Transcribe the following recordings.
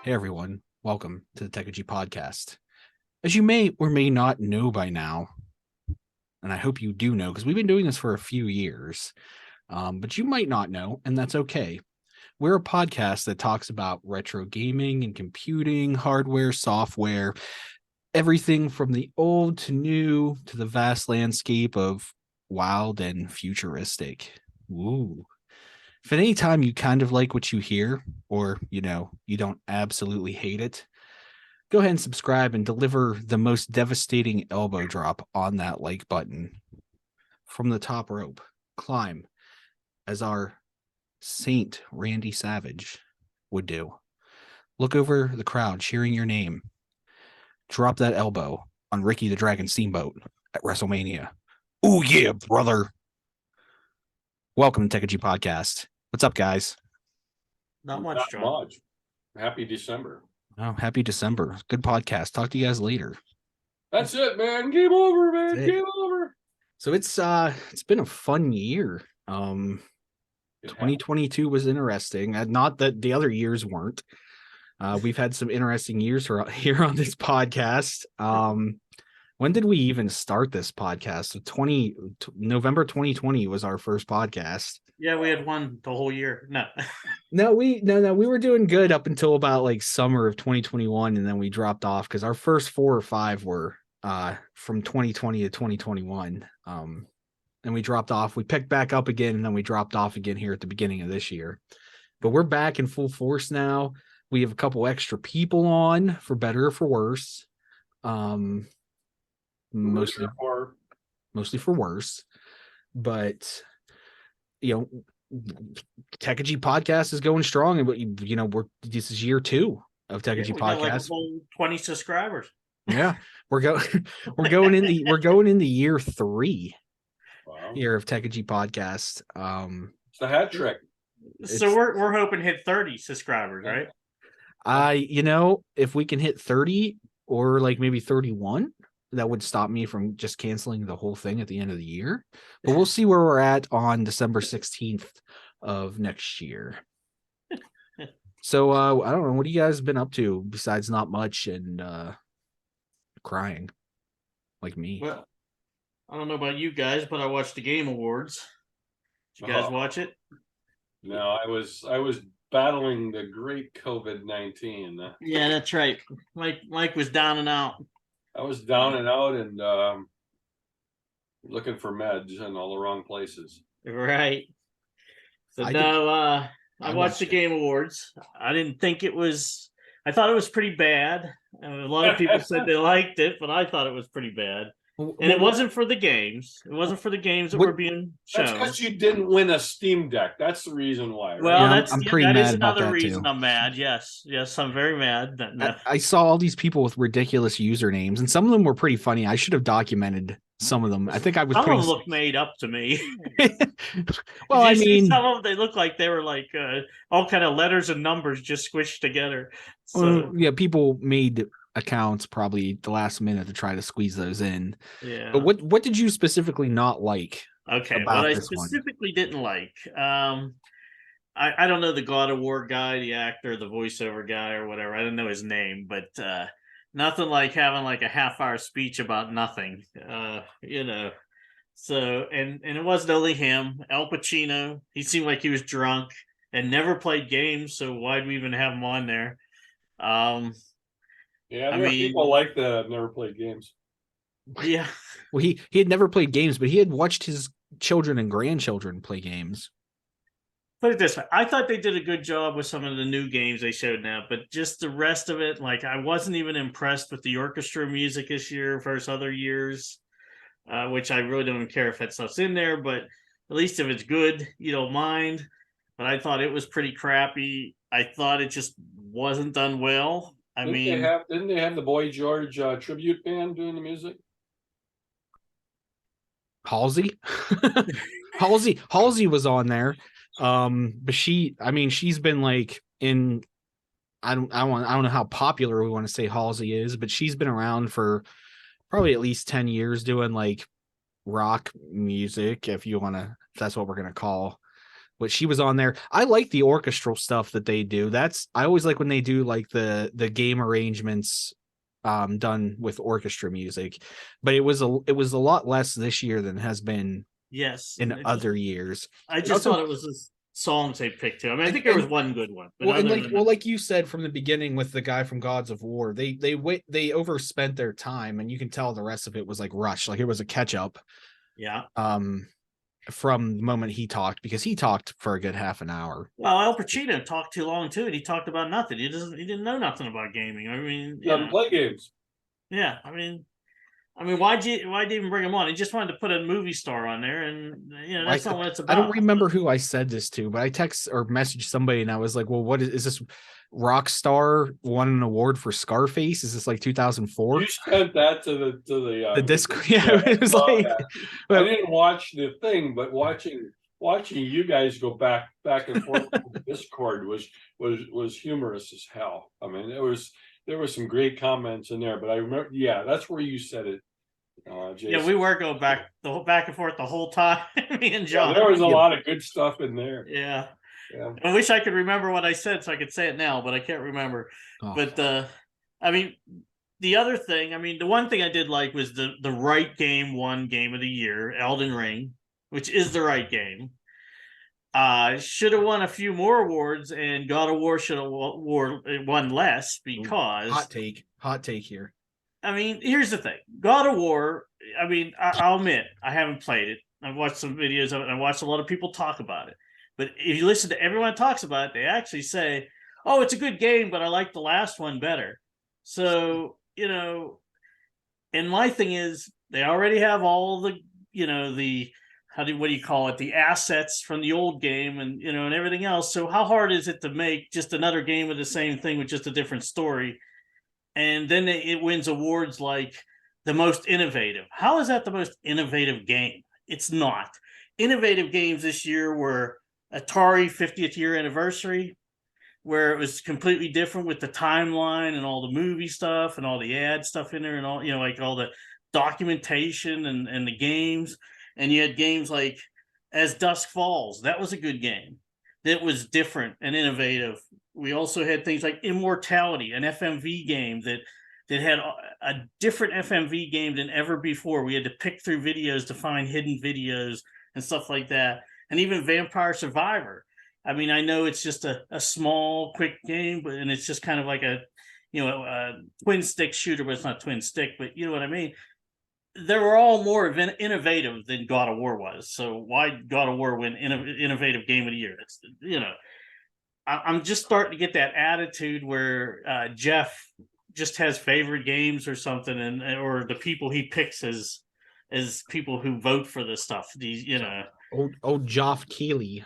Hey everyone, welcome to the Tech Podcast. As you may or may not know by now, and I hope you do know because we've been doing this for a few years, but you might not know, and that's okay. We're a podcast that talks about retro gaming and computing, hardware, software, everything from the old to new to the vast landscape of wild and futuristic. Ooh. If at any time you kind of like what you hear, or you don't absolutely hate it, go ahead and subscribe and deliver the most devastating elbow drop on that like button from the top rope. Climb as our Saint Randy Savage would do. Look over the crowd cheering your name. Drop that elbow on Ricky the Dragon Steamboat at WrestleMania. Oh yeah, brother. Welcome to Tech Podcast. What's up, guys? Not much, John. Happy December. Oh, happy December. Good podcast. Talk to you guys later. That's it, man. Game over, man. Game over. So it's been a fun year. 2022 was interesting. Not that the other years weren't. We've had some interesting years here on this podcast. When did we even start this podcast? November 2020 was our first podcast. Yeah, we had one the whole year. No, we were doing good up until about like summer of 2021, and then we dropped off because our first 4 or 5 were from 2020 to 2021. And we dropped off. We picked back up again, and then we dropped off again here at the beginning of this year. But we're back in full force now. We have a couple extra people on, for better or for worse. Mostly for worse, but Tech Podcast is going strong, and this is year 2 of Tech Podcast. Like a whole 20 subscribers. Yeah, we're going into year 3 here of Tech Podcast. It's a hat trick. So we're hoping to hit 30 subscribers, right? If we can hit 30 or like maybe 31. That would stop me from just canceling the whole thing at the end of the year. But we'll see where we're at on December 16th of next year. So I don't know. What have you guys been up to besides not much and crying like me? Well, I don't know about you guys, but I watched the Game Awards. Did you guys watch it? No, I was battling the great COVID-19. Yeah, that's right. Mike was down and out. I was down and out and looking for meds in all the wrong places. Right. So I watched the Game Awards. I didn't think it was. I thought it was pretty bad. A lot of people said they liked it, but I thought it was pretty bad. And it wasn't for the games. It wasn't for the games that were being shown. That's because you didn't win a Steam Deck. That's the reason why. Right? Well, yeah, I'm pretty mad about another that reason too. I'm mad. Yes, I'm very mad. I saw all these people with ridiculous usernames, and some of them were pretty funny. I should have documented some of them. I think I was. Some of them look made up to me. Well, I mean, some of them, they look like they were like all kind of letters and numbers just squished together. So yeah, people made accounts probably the last minute to try to squeeze those in. Yeah. But what did you specifically not like? Okay, what I specifically didn't like. I don't know the God of War guy, the actor, the voiceover guy, or whatever. I don't know his name, but nothing like having like a half-hour speech about nothing. So and it wasn't only him. Al Pacino, he seemed like he was drunk and never played games. So why'd we even have him on there? Yeah, there are people like that have never played games. Yeah. Well, he had never played games, but he had watched his children and grandchildren play games. Put it this way, I thought they did a good job with some of the new games they showed now, but just the rest of it, like I wasn't even impressed with the orchestra music this year versus other years, which I really don't care if that stuff's in there, but at least if it's good, you don't mind. But I thought it was pretty crappy. I thought it just wasn't done well. Didn't they have the Boy George tribute band doing the music? Halsey was on there. But she's been like in, I don't know how popular we want to say Halsey is, but she's been around for probably at least 10 years doing like rock music, if that's what we're going to call but she was on there. I like the orchestral stuff that they do. I always like when they do like the game arrangements done with orchestra music, but it was a lot less this year than has been Yes, in other years. I And just also, thought it was the songs they picked too. I mean, I think there was one good one, but well, and other than that, like you said from the beginning with the guy from Gods of War, they overspent their time, and you can tell the rest of it was like rushed, like it was a catch up. yeah. From the moment he talked, because he talked for a good half an hour. Well, Al Pacino talked too long too, and he talked about nothing. He didn't know nothing about gaming. I mean, Doesn't play games. yeah. I mean, why'd you even bring him on? He just wanted to put a movie star on there, and that's not what it's about. I don't remember who I said this to, but I text or messaged somebody, and I was like, "Well, what is this? Rockstar won an award for Scarface? Is this like 2004?" You sent that to the disc. Yeah, it was like. I didn't watch the thing, but watching you guys go back and forth on the Discord was humorous as hell. I mean, there was some great comments in there, but I remember, yeah, that's where you said it. Jason. Yeah, we were going back and forth the whole time. Me and John. Yeah, there was a lot of good stuff in there. Yeah. Yeah. I wish I could remember what I said so I could say it now, but I can't remember. Oh. But I mean, the other thing, I mean, the one thing I did like was the right game won Game of the Year, Elden Ring, which is the right game. Should have won a few more awards, and God of War should have won less because hot take here. I mean, here's the thing: God of War. I mean, I'll admit I haven't played it. I've watched some videos of it, and I watched a lot of people talk about it. But if you listen to everyone talks about it, they actually say, "Oh, it's a good game, but I like the last one better." So and my thing is, they already have all the what do you call it, the assets from the old game, and and everything else. So how hard is it to make just another game with the same thing with just a different story? And then it wins awards like the most innovative. How is that the most innovative game? It's not. Innovative games this year were Atari 50th year anniversary, where it was completely different with the timeline and all the movie stuff and all the ad stuff in there, and all like all the documentation and the games. And you had games like As Dusk Falls. That was a good game. That was different and innovative. We also had things like Immortality, an FMV game that had a different FMV game than ever before. We had to pick through videos to find hidden videos and stuff like that. And even Vampire Survivor. I mean, I know it's just a small, quick game, and it's just kind of like a twin stick shooter, but it's not twin stick, but you know what I mean? They were all more innovative than God of War was. So why God of War win innovative game of the year? It's, I'm just starting to get that attitude where Jeff just has favorite games or something, or the people he picks as people who vote for this stuff. These, old Geoff Keighley.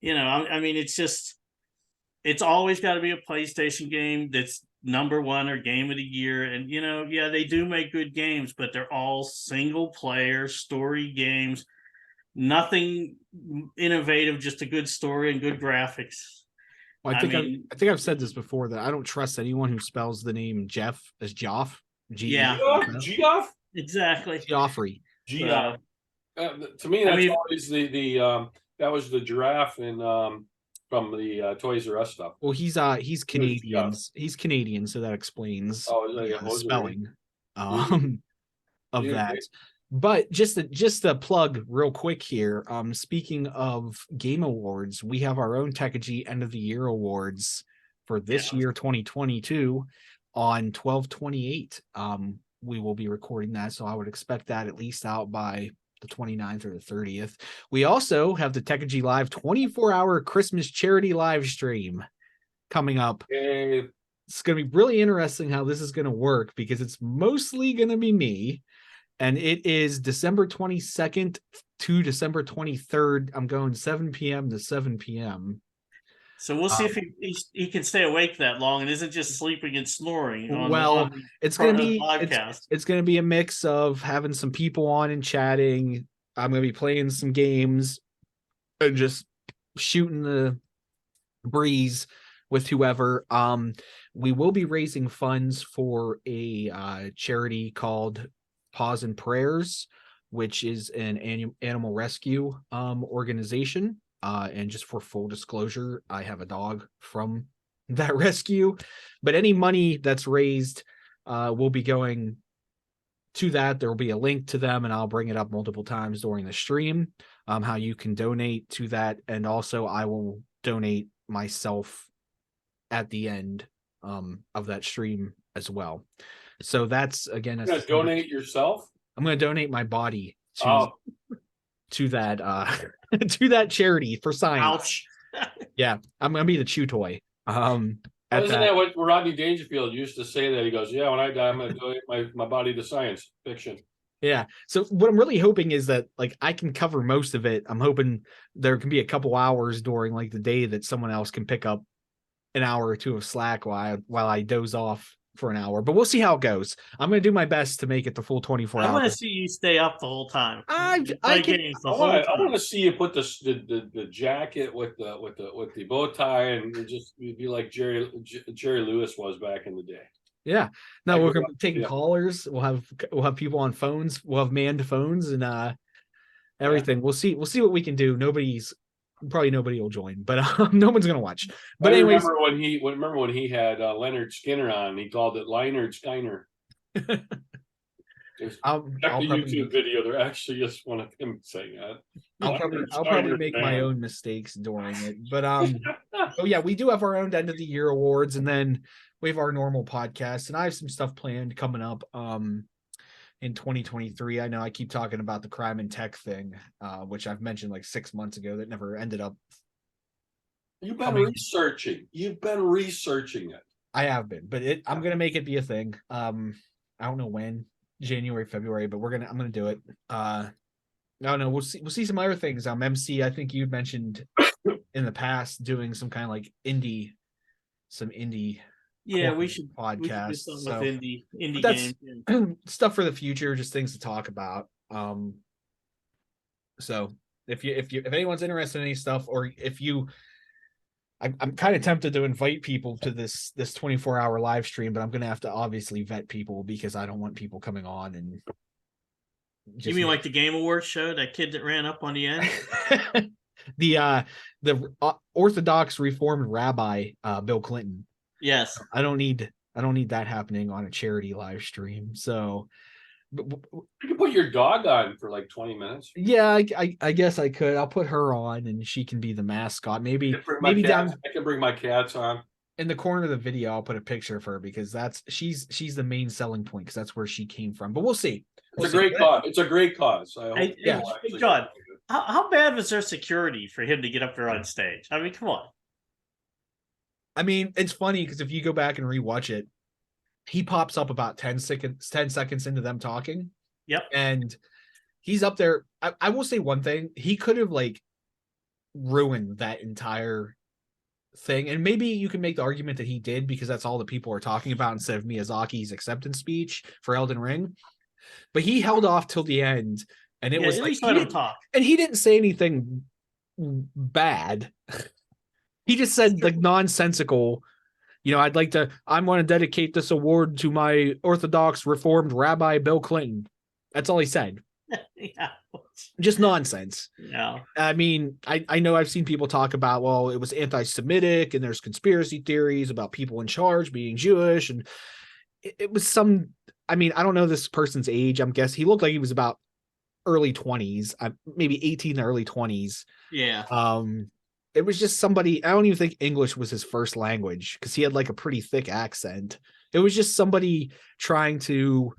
I mean, it's always got to be a PlayStation game that's number one or game of the year. And yeah, they do make good games, but they're all single player story games. Nothing innovative, just a good story and good graphics. Well, I think I've said this before, that I don't trust anyone who spells the name Jeff as Geoff. Geoff? Exactly. Geoffrey. Geoff. To me, that's always the that was the giraffe in from the Toys R Us stuff. Well, he's Canadian. He's Canadian, so that explains the spelling of that. But just a plug real quick here. Speaking of game awards, we have our own Techigy End of the Year awards for this year, 2022, on 12/28. We will be recording that, so I would expect that at least out by the 29th or the 30th. We also have the Techigy Live 24-hour Christmas charity live stream coming up. It's going to be really interesting how this is going to work, because it's mostly going to be me. And it is December 22nd to December 23rd. I'm going 7 p.m. to 7 p.m. So we'll see if he can stay awake that long and isn't just sleeping and snoring. It's going to be a mix of having some people on and chatting. I'm going to be playing some games and just shooting the breeze with whoever. We will be raising funds for a charity called Paws and Prayers, which is an animal rescue organization. And just for full disclosure, I have a dog from that rescue. But any money that's raised will be going to that. There will be a link to them, and I'll bring it up multiple times during the stream, how you can donate to that. And also I will donate myself at the end of that stream as well. So that's, again, You're gonna donate yourself? I'm going to donate my body to that to that charity for science. Ouch. Yeah, I'm going to be the chew toy. Isn't that what Rodney Dangerfield used to say? That he goes, yeah, when I die, I'm going to donate my body to science fiction. Yeah. So what I'm really hoping is that, like, I can cover most of it. I'm hoping there can be a couple hours during, like, the day that someone else can pick up an hour or two of slack while I doze off for an hour. But we'll see how it goes. I'm going to do my best to make it the full 24 hours. I want to see you stay up the whole time. I want to see you put the jacket with the bow tie, and just be like Jerry Lewis was back in the day. Yeah. No, we're going to be taking callers. We'll have people on phones. We'll have manned phones and everything. Yeah. We'll see what we can do. Probably nobody will join, but no one's gonna watch. But anyways, remember when he had Leonard Skinner on? He called it Leinard Skinner. I'll YouTube video. There actually just one of him saying that. I'll probably make my own mistakes during it. But oh yeah, we do have our own end of the year awards, and then we have our normal podcast, and I have some stuff planned coming up in 2023. I know I keep talking about the crime and tech thing, which I've mentioned like 6 months ago that never ended up. You've been researching it. I have been, but I'm going to make it be a thing. I don't know when, January, February, but I'm going to do it. I don't know. We'll see some other things. MC, I think you'd mentioned in the past doing some kind of like indie. Yeah, we should podcast. We should do something with indie games. Stuff for the future, just things to talk about. So if anyone's interested in any stuff, or if you, I'm kind of tempted to invite people to this 24-hour live stream, but I'm gonna have to obviously vet people because I don't want people coming on and. You mean like the Game Awards show? That kid that ran up on the end. the Orthodox Reformed Rabbi Bill Clinton. Yes. I don't need that happening on a charity live stream. So you can put your dog on for like 20 minutes. Yeah, I guess I could. I'll put her on and she can be the mascot. Maybe down. I can bring my cats on. In the corner of the video, I'll put a picture of her because she's the main selling point, because that's where she came from. But we'll see. It's a great cause. It's a great cause. Hey, John, how bad was their security for him to get up there on stage? I mean, come on. I mean, it's funny because if you go back and rewatch it, he pops up about 10 seconds into them talking. Yep. And he's up there. I will say one thing. He could have like ruined that entire thing. And maybe you can make the argument that he did because that's all the people are talking about instead of Miyazaki's acceptance speech for Elden Ring. But he held off till the end. And it was at like, least let him talk. And he didn't say anything bad. He just said like nonsensical, I'm going to dedicate this award to my Orthodox Reformed Rabbi Bill Clinton. That's all he said. Yeah. Just nonsense. Yeah. I mean, I know I've seen people talk about, well, it was anti-Semitic and there's conspiracy theories about people in charge being Jewish. And it was I don't know this person's age. I'm guessing he looked like he was about early 20s, maybe 18 to early 20s. Yeah. It was just somebody, I don't even think English was his first language because he had like a pretty thick accent. It was just somebody trying to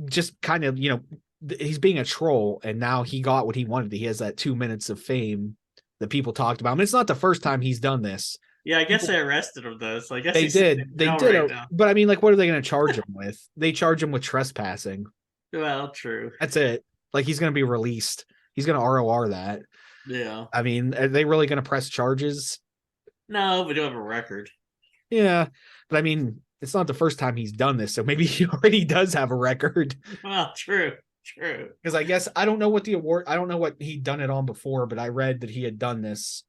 just kind of, he's being a troll, and now he got what he wanted. He has that 2 minutes of fame that people talked about. I mean, it's not the first time he's done this. Yeah, I guess they arrested him though. So I guess they did. But I mean, like, what are they going to charge him with? They charge him with trespassing. Well, true. That's it. Like, he's going to be released. He's going to ROR that. Yeah. I mean, are they really going to press charges? No, we don't have a record. Yeah. But I mean, it's not the first time he's done this. So maybe he already does have a record. Well, true. Because I guess I don't know what he'd done it on before, but I read that he had done this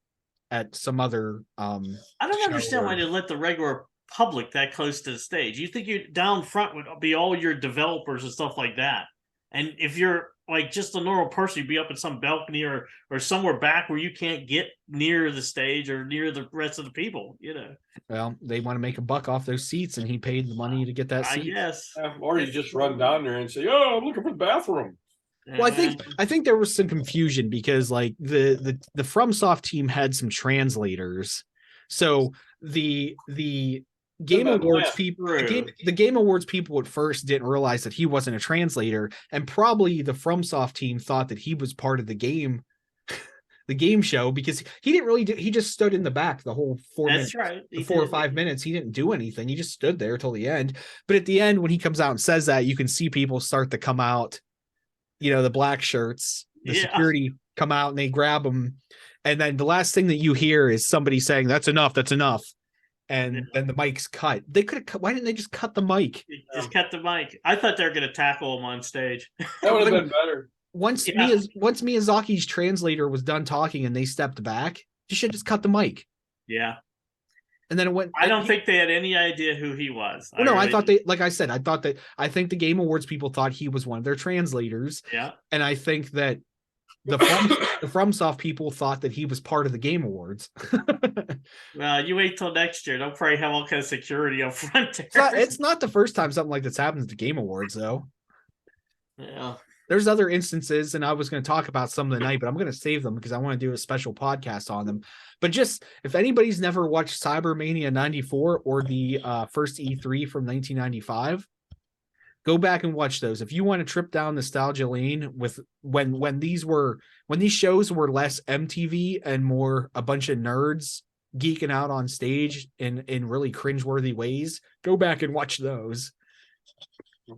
at some other I don't understand why they let the regular public that close to the stage. You think you down front would be all your developers and stuff like that. And if you're like just a normal person, you'd be up in some balcony or somewhere back where you can't get near the stage or near the rest of the people, you know. Well, they want to make a buck off those seats, and he paid the money to get that I seat. guess. Or you just run down there and say, "Oh, I'm looking for the bathroom." Well, I think there was some confusion because like the FromSoft team had some translators, so the Game Awards people, the Game Awards people at first didn't realize that he wasn't a translator, and probably the FromSoft team thought that he was part of the game show, because he didn't really he just stood in the back the whole 4 minutes. Right. The 4 or 5 minutes, he didn't do anything. He just stood there till the end. But at the end, when he comes out and says that, you can see people start to come out. You know, the black shirts, the security come out and they grab them. And then the last thing that you hear is somebody saying, "That's enough, that's enough." And then the mic's cut. They could have cut. Why didn't they just cut the mic? Just cut the mic. I thought they were going to tackle him on stage. That would have been better. Once Miyazaki's translator was done talking and they stepped back, you should just cut the mic. Yeah. And then it went. I don't think they had any idea who he was. I thought they, like I said, I think the Game Awards people thought he was one of their translators. Yeah. And I think that the FromSoft people thought that he was part of the Game Awards. Well, you wait till next year. They'll probably have all kinds of security up front there. It's not the first time something like this happens at the Game Awards, though. Yeah. There's other instances, and I was going to talk about some of the night, but I'm going to save them because I want to do a special podcast on them. But just, if anybody's never watched Cybermania 94 or the first E3 from 1995, go back and watch those. If you want to trip down nostalgia lane with when these shows were less MTV and more a bunch of nerds geeking out on stage in really cringeworthy ways, go back and watch those.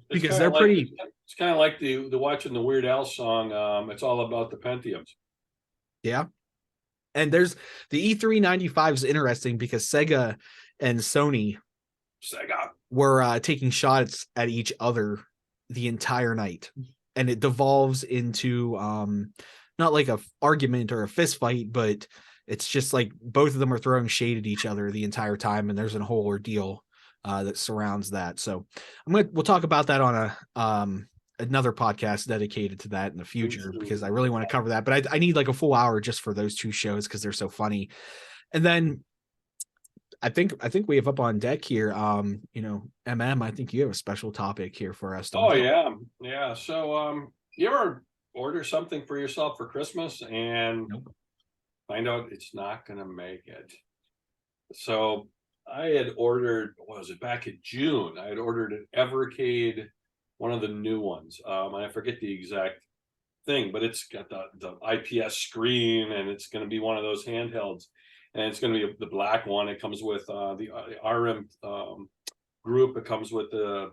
Because they're pretty. It's kind of like the watching the Weird Al song. It's all about the Pentiums. Yeah, and there's the E3 95 is interesting because Sega and Sony were taking shots at each other the entire night, and it devolves into not like a argument or a fist fight, but it's just like both of them are throwing shade at each other the entire time, and there's a whole ordeal that surrounds that. So we'll talk about that on another podcast dedicated to that in the future, because I really want to cover that, but I need like a full hour just for those two shows because they're so funny. And then I think we have up on deck here, MM, I think you have a special topic here for us. Oh yeah. So you ever order something for yourself for Christmas and find out it's not gonna make it? So I had ordered, what was it, back in June, I had ordered an Evercade, one of the new ones. And I forget the exact thing, but it's got the IPS screen, and it's going to be one of those handhelds. And it's going to be the black one. It comes with the RM group. It comes with it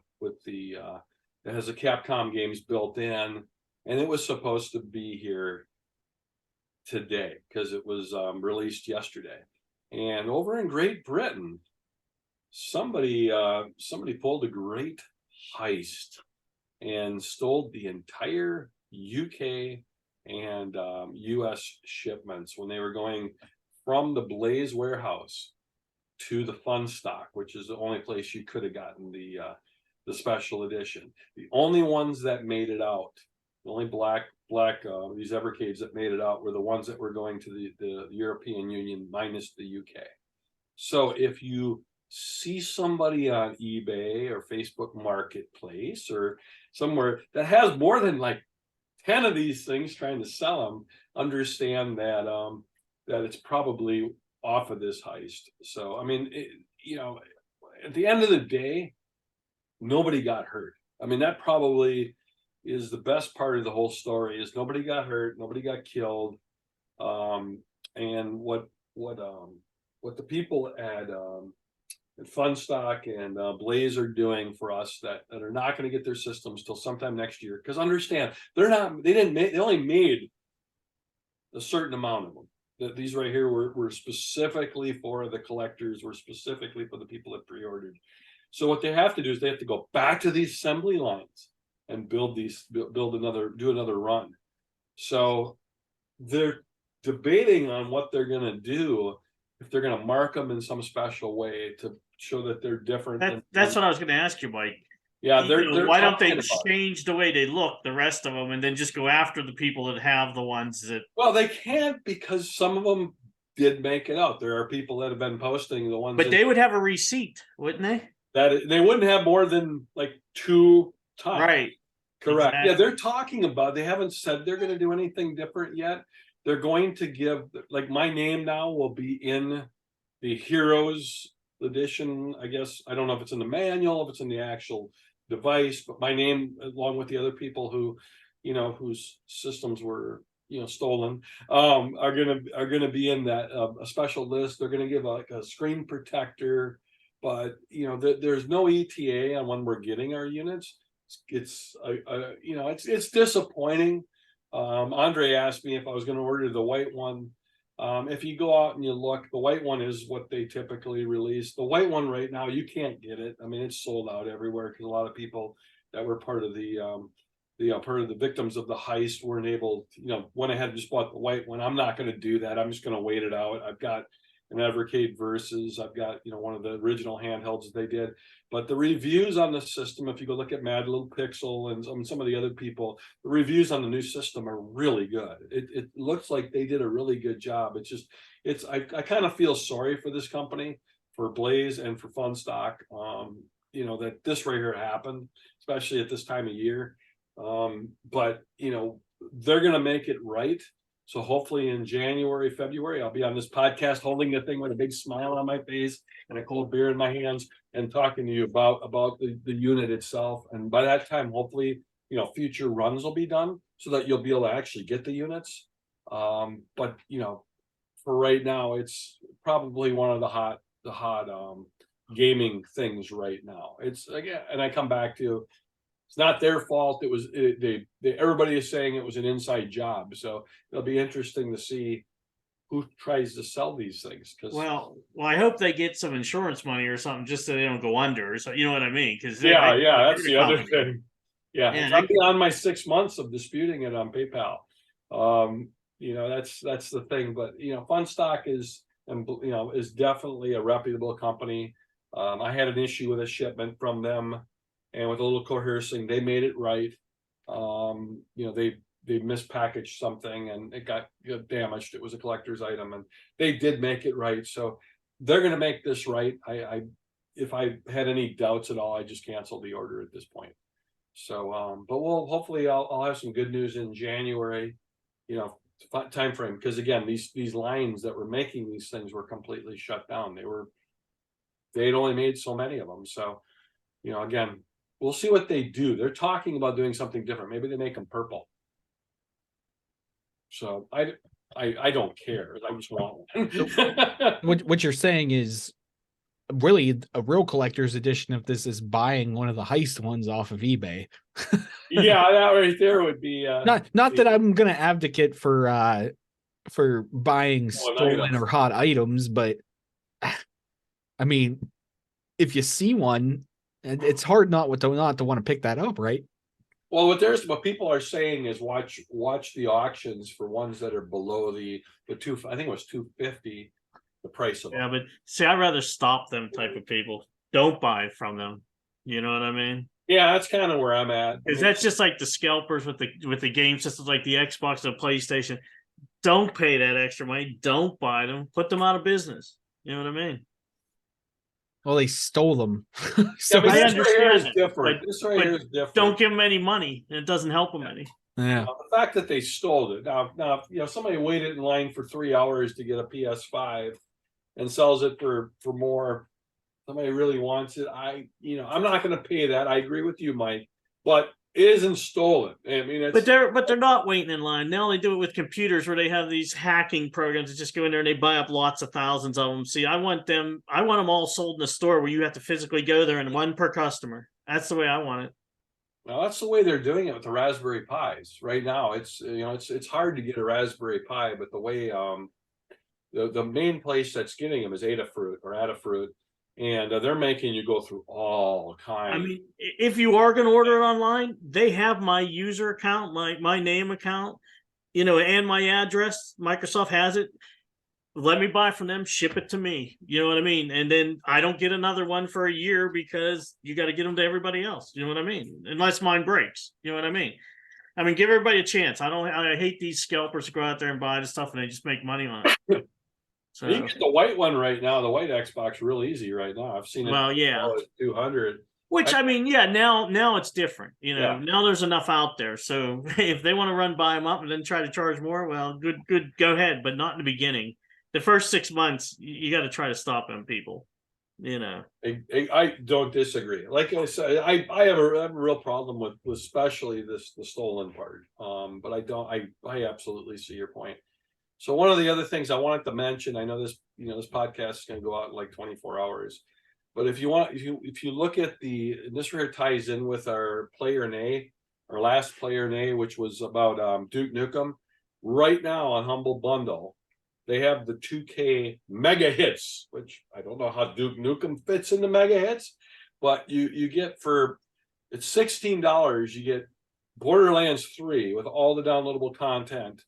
has the Capcom games built in. And it was supposed to be here today because it was released yesterday. And over in Great Britain, somebody pulled a great heist and stole the entire UK and US shipments when they were going from the Blaze warehouse to the Fun Stock, which is the only place you could have gotten the special edition. The only ones that made it out, the only black these Evercades that made it out were the ones that were going to the European Union minus the UK. So if you see somebody on eBay or Facebook Marketplace or somewhere that has more than like 10 of these things trying to sell them, understand that that it's probably off of this heist. So I mean, at the end of the day, nobody got hurt. I mean, that probably is the best part of the whole story, is nobody got hurt, nobody got killed. And what the people at Funstock and Blaze are doing for us that are not going to get their systems till sometime next year, because understand they only made a certain amount of them. That these right here were specifically for the collectors, were specifically for the people that pre-ordered. So what they have to do is they have to go back to these assembly lines and do another run. So they're debating on what they're going to do, if they're going to mark them in some special way to show that they're different. That's what I was going to ask you, Mike. Yeah, why don't they talking about it. change the way they look, the rest of them, and then just go after the people that have the ones that? Well, they can't because some of them did make it out. There are people that have been posting the ones But they would have a receipt, wouldn't they? that they wouldn't have more than like 2 times. Right. Correct. Exactly. Yeah, they're talking about. They haven't said they're going to do anything different yet. They're going to give, like, my name now will be in the Heroes edition. I guess I don't know if it's in the manual, if it's in the actual device, but my name, along with the other people who, whose systems were stolen, are gonna be in that a special list. They're gonna give like a screen protector, but there's no ETA on when we're getting our units. It's disappointing. Andre asked me if I was going to order the white one. If you go out and you look, the white one is what they typically release. The white one right now, you can't get it. I mean, it's sold out everywhere because a lot of people that were part of the victims of the heist weren't able to, went ahead and just bought the white one. I'm not going to do that. I'm just going to wait it out. I've got an Evercade Versus. I've got, one of the original handhelds that they did. But the reviews on the system, if you go look at Mad Little Pixel and some of the other people, the reviews on the new system are really good. It looks like they did a really good job. I kind of feel sorry for this company, for Blaze and for Funstock, that this right here happened, especially at this time of year. But they're going to make it right. So hopefully in January, February, I'll be on this podcast holding the thing with a big smile on my face and a cold beer in my hands and talking to you about the unit itself. And by that time, hopefully, future runs will be done so that you'll be able to actually get the units. But for right now, it's probably one of the hot gaming things right now. It's, again, and I come back to, it's not their fault. It was everybody is saying it was an inside job. So it'll be interesting to see who tries to sell these things. Because I hope they get some insurance money or something just so they don't go under. So you know what I mean? Because that's the other thing. Yeah, Man, I'm on my 6 months of disputing it on PayPal. That's the thing. But Funstock is definitely a reputable company. I had an issue with a shipment from them. And with a little coercing, they made it right. They mispackaged something and it got damaged. It was a collector's item, and they did make it right. So they're going to make this right. If I had any doubts at all, I just canceled the order at this point. So, but hopefully I'll have some good news in January. Time frame, because again, these lines that were making these things were completely shut down. They'd only made so many of them. So, again, we'll see what they do. They're talking about doing something different. Maybe they make them purple. So I don't care. I just want one. What you're saying is really a real collector's edition of this is buying one of the heist ones off of eBay. Yeah, that right there would be not that I'm gonna advocate for buying stolen or hot items, but I mean, if you see one, it's hard not to want to pick that up, right? Well, what people are saying is watch the auctions for ones that are below the two. I think it was 250, the price of them. Yeah, but see, I'd rather stop them type of people. Don't buy from them. You know what I mean? Yeah, that's kind of where I'm at. Because that's just like the scalpers with the game systems, like the Xbox and the PlayStation. Don't pay that extra money. Don't buy them. Put them out of business. You know what I mean? Well, they stole them. So I this right here is understand different. This right here is different. Don't give them any money. It doesn't help them any. Yeah. The fact that they stole it. Now, somebody waited in line for 3 hours to get a PS5 and sells it for more. Somebody really wants it. I'm not going to pay that. I agree with you, Mike, but it isn't stolen. I mean, but they're not waiting in line. They only do it with computers where they have these hacking programs that just go in there and they buy up lots of thousands of them. See, I want them all sold in the store where you have to physically go there and one per customer. That's the way I want it. Well, that's the way they're doing it with the Raspberry Pis right now. It's it's hard to get a Raspberry Pi, but the way the main place that's getting them is Adafruit, and they're making you go through all kinds. I mean, if you are going to order it online, they have my user account, my name account, and my address. Microsoft has it. let me buy from them, ship it to me. You know what I mean? And then I don't get another one for a year because you got to get them to everybody else. You know what I mean? Unless mine breaks. You know what I mean? I mean, give everybody a chance. I hate these scalpers who go out there and buy the stuff and they just make money on it. So You can get the white one right now, the white Xbox, real easy right now. I've seen it. Well, yeah. 200. Which I mean, yeah, now it's different. You know, Yeah. now there's enough out there. So if they want to buy them up and then try to charge more, well, good, go ahead, but not in the beginning. The first 6 months, you got to try to stop them people. You know, I don't disagree. Like I said, I have a real problem with especially the stolen part. But I absolutely see your point. So one of the other things I wanted to mention, I know this podcast is going to go out in like 24 hours. But if you look at and this here ties in with our last player nay, which was about Duke Nukem. Right now on Humble Bundle, they have the 2K mega hits, which I don't know how Duke Nukem fits in the mega hits, but you get it's $16. You get Borderlands 3 with all the downloadable content.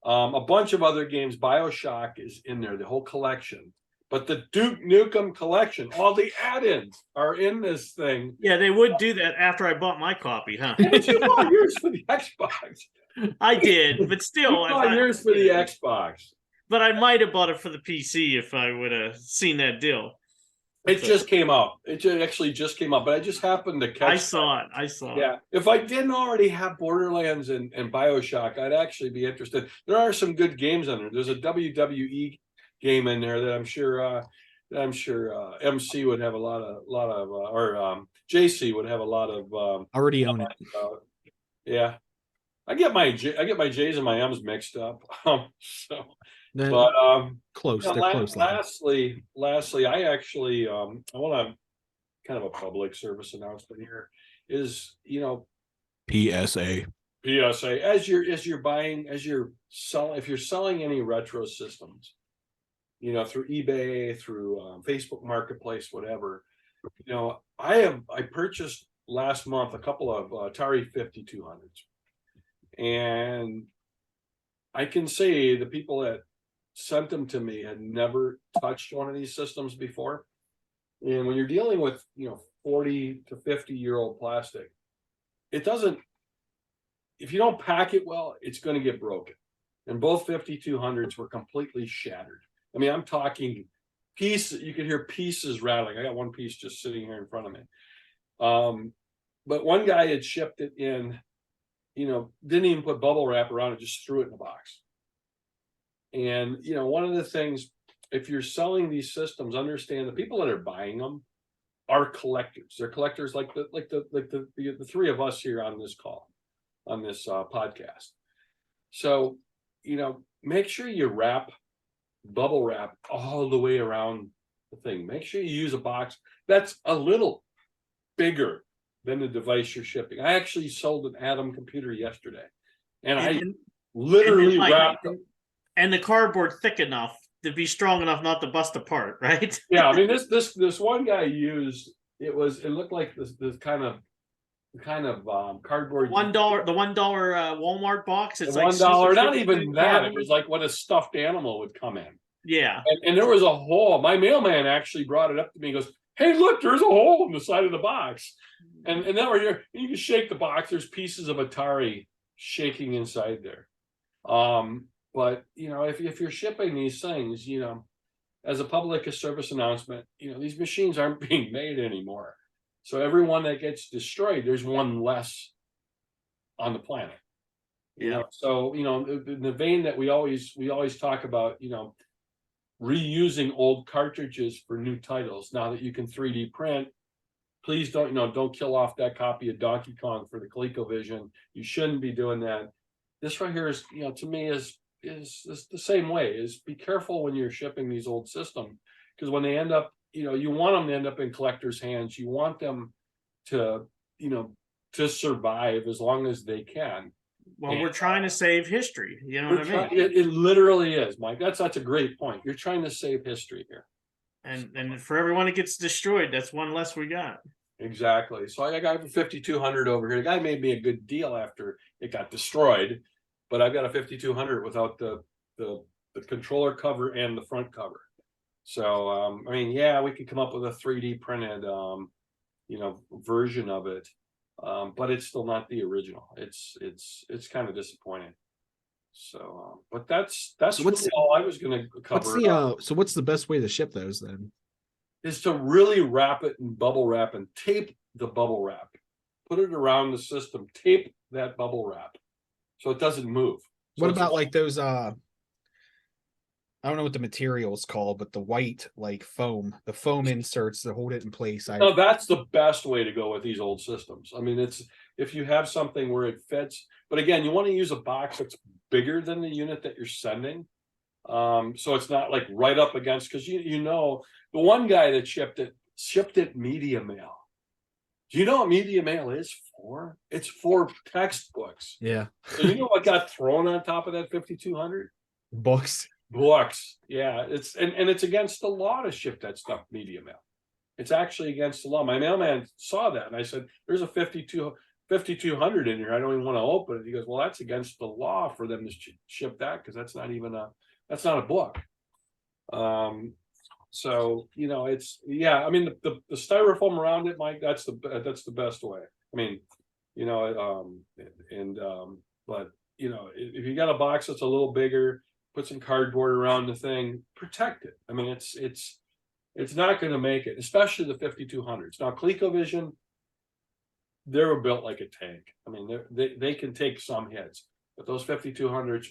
A bunch of other games. BioShock is in there, the whole collection. But the Duke Nukem collection, all the add-ins are in this thing. Yeah, they would do that after I bought my copy, huh? But you bought yours for the Xbox. I did, but still, You bought yours for the Xbox. But I might have bought it for the PC if I would have seen that deal. It just came out. It actually just came out, but I just happened to catch. I saw it. Yeah, if I didn't already have Borderlands and BioShock, I'd actually be interested. There are some good games on there. There's a WWE game in there that I'm sure MC would have a lot of or JC would have a lot of already own it. Yeah, I get my J's and my M's mixed up. Close. They're close. Lastly, I actually I want to kind of a public service announcement here is PSA as you're selling, if you're selling any retro systems, through eBay, through Facebook Marketplace, whatever, I purchased last month a couple of Atari 5200s, and I can say the people that sent them to me had never touched one of these systems before. And when you're dealing with 40 to 50-year-old plastic, it doesn't, if you don't pack it well, it's going to get broken. And both 5200s were completely shattered. I mean, I'm talking pieces, you could hear pieces rattling. I got one piece just sitting here in front of me. But one guy had shipped it in, didn't even put bubble wrap around it, just threw it in the box. And, one of the things, if you're selling these systems, understand the people that are buying them are collectors. They're collectors like the three of us here on this call, on this podcast. So, make sure you bubble wrap all the way around the thing. Make sure you use a box that's a little bigger than the device you're shipping. I actually sold an Atom computer yesterday, and I literally wrapped them. And the cardboard thick enough to be strong enough not to bust apart, right? Yeah, I mean this one guy used it looked like this kind of cardboard. $1, the $1 Walmart box. It's $1, not even that. It was like when a stuffed animal would come in. Yeah, and there was a hole. My mailman actually brought it up to me. He goes, "Hey, look, there's a hole in the side of the box." And then you can shake the box. There's pieces of Atari shaking inside there. But if you're shipping these things, as a public service announcement, these machines aren't being made anymore. So every one that gets destroyed, there's one less on the planet. Yeah. So in the vein that we always talk about, reusing old cartridges for new titles. Now that you can 3D print, please don't kill off that copy of Donkey Kong for the ColecoVision. You shouldn't be doing that. This right here is, to me, is the same way. Is be careful when you're shipping these old systems, because when they end up, you want them to end up in collectors' hands. You want them to survive as long as they can. Well, we're trying to save history. You know what I mean? It literally is, Mike. That's a great point. You're trying to save history here. And for everyone that gets destroyed, that's one less we got. Exactly. So I got a 5200 over here. The guy made me a good deal after it got destroyed, but I've got a 5200 without the controller cover and the front cover. So I mean, yeah, we could come up with a 3D printed version of it, but it's still not the original. It's kind of disappointing. So but that's So what's really all I was going to cover. so what's the best way to ship those then? Is to really wrap it in bubble wrap and tape the bubble wrap, put it around the system, tape that bubble wrap so it doesn't move. So What it's about like those I don't know what the material is called, but the white like foam, the foam inserts that hold it in place. No, that's the best way to go with these old systems. I mean, it's if you have something where it fits, but again, you want to use a box that's bigger than the unit that you're sending. So it's not like right up against, because the one guy that shipped it media mail. Do you know what media mail is for? It's for textbooks. Yeah. So you know what got thrown on top of that 5,200 Books. Yeah, it's and it's against the law to ship that stuff media mail. It's actually against the law. My mailman saw that and I said, there's a 5,200 in here. I don't even want to open it. He goes, well, that's against the law for them to ship that, because that's not a book. So it's, yeah, I mean the styrofoam around it, Mike, that's the best way. I mean, but if you got a box that's a little bigger, put some cardboard around the thing, protect it. I mean, it's not going to make it, especially the 5,200s. Now, ColecoVision, they were built like a tank. I mean, they can take some hits, but those 5,200s,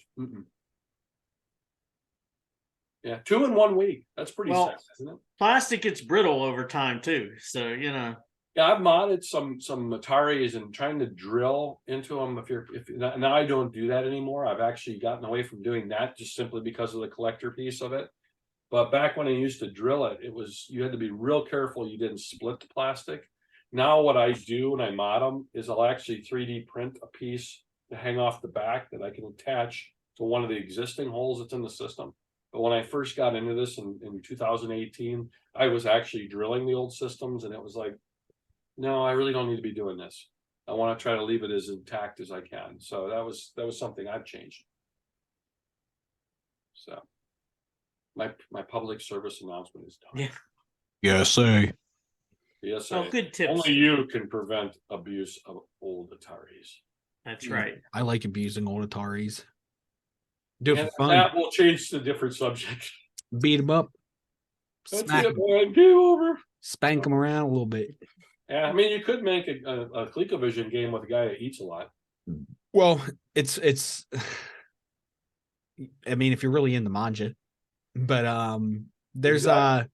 yeah, 2 in 1 week. That's pretty sad, isn't it? Plastic gets brittle over time too, so Yeah, I've modded some Ataris and trying to drill into them. If now I don't do that anymore. I've actually gotten away from doing that just simply because of the collector piece of it. But back when I used to drill it, you had to be real careful you didn't split the plastic. Now what I do when I mod them is I'll actually 3D print a piece to hang off the back that I can attach to one of the existing holes that's in the system. But when I first got into this in 2018, I was actually drilling the old systems, and it was like, no, I really don't need to be doing this. I want to try to leave it as intact as I can. So that was something I've changed. So my public service announcement is done. Yeah. Yes, sir. Yes, Oh, good tips. Only you can prevent abuse of old Ataris. That's right. I like abusing old Ataris. Do it And for fun. that will change to a different subject. Beat them up. That's Smack it, 'em. boy. Game over. Spank them around a little bit. Yeah, I mean, you could make a ColecoVision game with a guy that eats a lot. Well, it's I mean, if you're really into manja, but there's Exactly.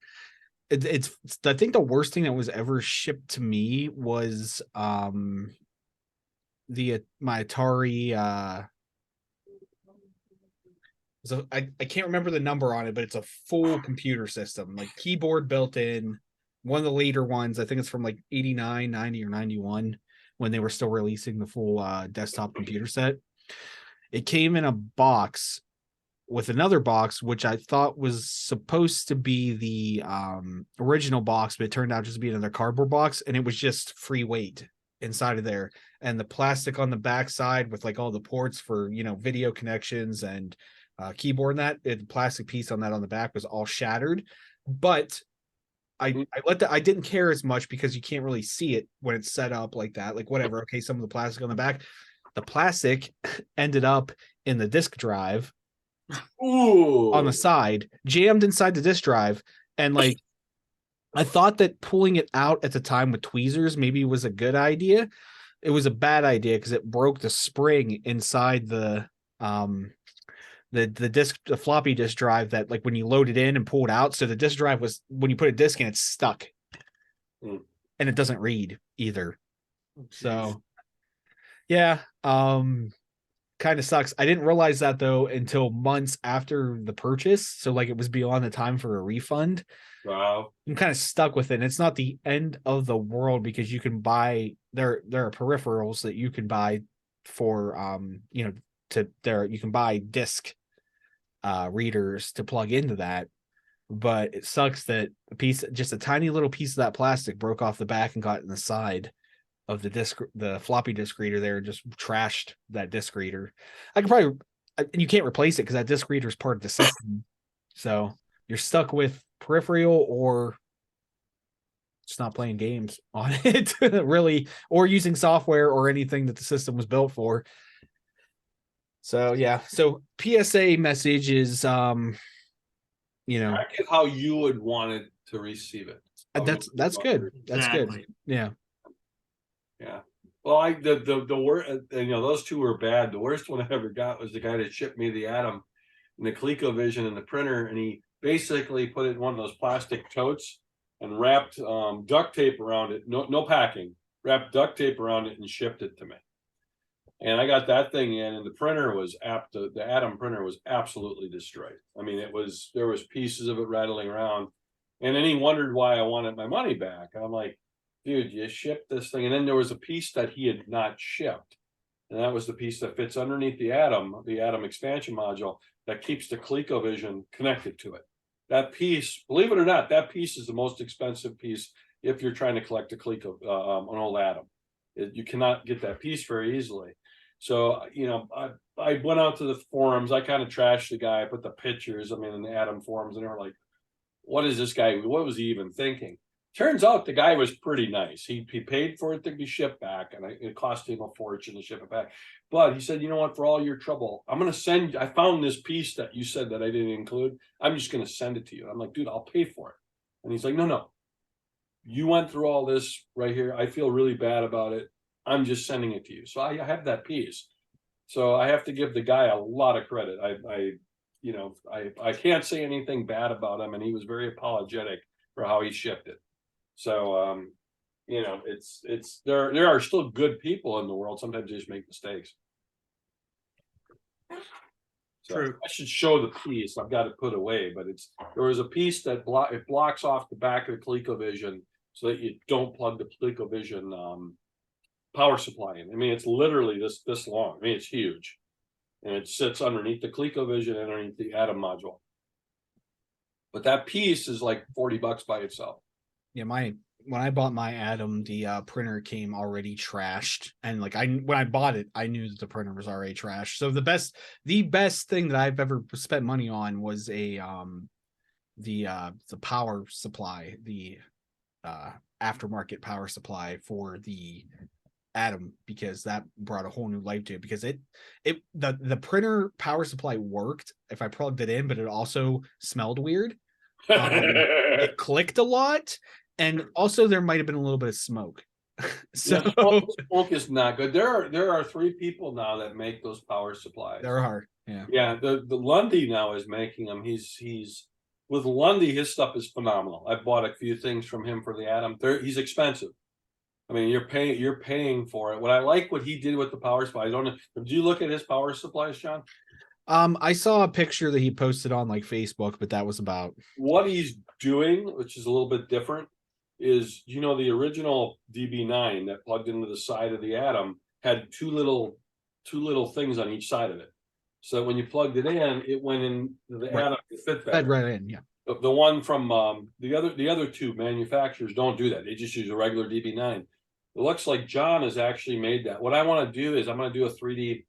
it's I think the worst thing that was ever shipped to me was my Atari so I can't remember the number on it, but it's a full computer system, like keyboard built in. One of the later ones, I think it's from like 89, 90, or 91, when they were still releasing the full desktop computer set. It came in a box with another box, which I thought was supposed to be the original box, but it turned out just to be another cardboard box, and it was just free weight inside of there. And the plastic on the back side with like all the ports for, video connections and keyboard, and the plastic piece on that on the back was all shattered. But I didn't care as much because you can't really see it when it's set up like that. Like whatever, okay, some of the plastic on the back. The plastic ended up in the disk drive. Ooh. On the side, jammed inside the disk drive, and like I thought that pulling it out at the time with tweezers maybe was a good idea. It was a bad idea because it broke the spring inside the floppy disk drive that, like, when you load it in and pull it out, so the disk drive was, when you put a disk in, it's stuck. And it doesn't read either. So yeah, kind of sucks. I didn't realize that though until months after the purchase, so like it was beyond the time for a refund. Wow. I'm kind of stuck with it. And it's not the end of the world, because you can buy there are peripherals that you can buy for you can buy disc readers to plug into that. But it sucks that just a tiny little piece of that plastic broke off the back and got in the side of the floppy disk reader there, and just trashed that disk reader. I could probably and you can't replace it because that disc reader is part of the system. So you're stuck with peripheral or just not playing games on it, really, or using software or anything that the system was built for. So yeah, so PSA message is you know, I get how you would want it to receive it. that's good. That's good. Exactly. Yeah. Yeah. Well, the worst, those two were bad. The worst one I ever got was the guy that shipped me the Atom and the ColecoVision and the printer, and he basically put it in one of those plastic totes and wrapped duct tape around it. No packing. Wrapped duct tape around it and shipped it to me. And I got that thing in, and the printer was the Atom printer was absolutely destroyed. I mean, there was pieces of it rattling around, and then he wondered why I wanted my money back. And I'm like, dude, you shipped this thing, and then there was a piece that he had not shipped, and that was the piece that fits underneath the Atom expansion module that keeps the ColecoVision connected to it. That piece, believe it or not, that piece is the most expensive piece if you're trying to collect a Coleco, an old Atom. You cannot get that piece very easily. So, I went out to the forums. I kind of trashed the guy. I put the pictures, in the Atom forums, and they were like, what is this guy? What was he even thinking? Turns out the guy was pretty nice. He paid for it to be shipped back, and it cost him a fortune to ship it back. But he said, you know what, for all your trouble, I'm going to send, I found this piece that you said that I didn't include. I'm just going to send it to you. I'm like, dude, I'll pay for it. And he's like, no. You went through all this right here. I feel really bad about it. I'm just sending it to you. So I have that piece. So I have to give the guy a lot of credit. I can't say anything bad about him, and he was very apologetic for how he shipped it. So there are still good people in the world. Sometimes they just make mistakes. So True. I should show the piece. I've got it put away, but there was a piece that blocks off the back of the ColecoVision so that you don't plug the ColecoVision power supply in. It's literally this long. It's huge, and it sits underneath the ColecoVision and underneath the Atom module. But that piece is like $40 by itself. Yeah, when I bought my Atom, the printer came already trashed, and when I bought it, I knew that the printer was already trashed. So the best thing that I've ever spent money on was the power supply, the aftermarket power supply for the Atom, because that brought a whole new life to it. Because the printer power supply worked if I plugged it in, but it also smelled weird. It clicked a lot, and also there might have been a little bit of smoke. So yeah, smoke is not good. There are 3 people now that make those power supplies. They're hard. Yeah. The Lundy now is making them. He's with Lundy. His stuff is phenomenal. I bought a few things from him for the Atom. He's expensive. You're paying for it. What he did with the power supply. I don't know. Did you look at his power supplies, John? I saw a picture that he posted on Facebook, but that was about what he's doing, which is a little bit different. Is the original DB9 that plugged into the side of the Atom had two little things on each side of it, so when you plugged it in, it went in the Atom. It fit better. Fed right in. Yeah. The one from the other 2 manufacturers don't do that. They just use a regular DB9. It looks like John has actually made that. What I want to do is I'm going to do a 3D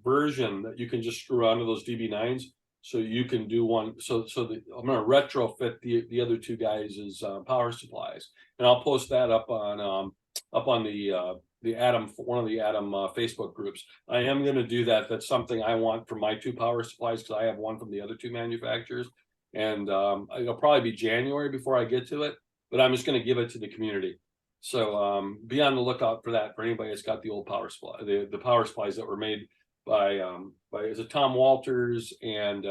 version that you can just screw onto those DB9s, so you can do one. I'm going to retrofit the other 2 guys' power supplies, and I'll post that up on the Atom, one of the Atom Facebook groups. I am going to do that. That's something I want for my 2 power supplies, because I have one from the other 2 manufacturers, and it'll probably be January before I get to it. But I'm just going to give it to the community. So be on the lookout for that, for anybody that's got the old power supply, the power supplies that were made by is it Tom Walters and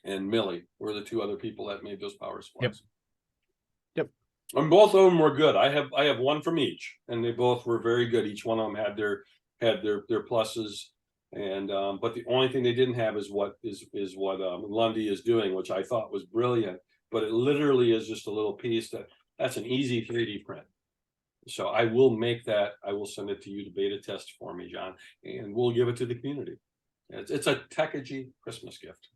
Millie were the 2 other people that made those power supplies. Yep. And both of them were good. I have one from each, and they both were very good. Each one of them had their pluses, and but the only thing they didn't have is what Lundy is doing, which I thought was brilliant. But it literally is just a little piece that's an easy 3D print. So I will make that. I will send it to you to beta test for me, John, and we'll give it to the community. It's a Techigy Christmas gift.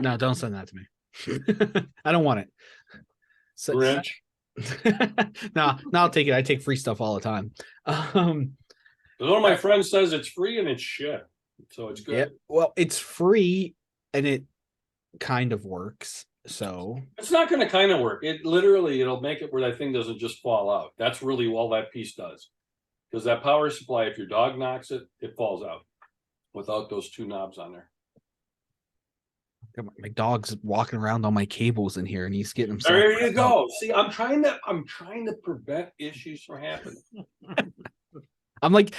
No, don't send that to me. I don't want it. Grinch. No, I'll take it. I take free stuff all the time. One of my friends says it's free and it's shit. So it's Yeah. good. Well, it's free and it kind of works. So It's not going to kind of work. It'll make it where that thing doesn't just fall out. That's really all that piece does. Because that power supply, if your dog knocks it, it falls out without those two knobs on there. my dog's walking around on my cables in here and he's getting himself. There you wrapped go. up. See, I'm trying to prevent issues from happening. I'm like,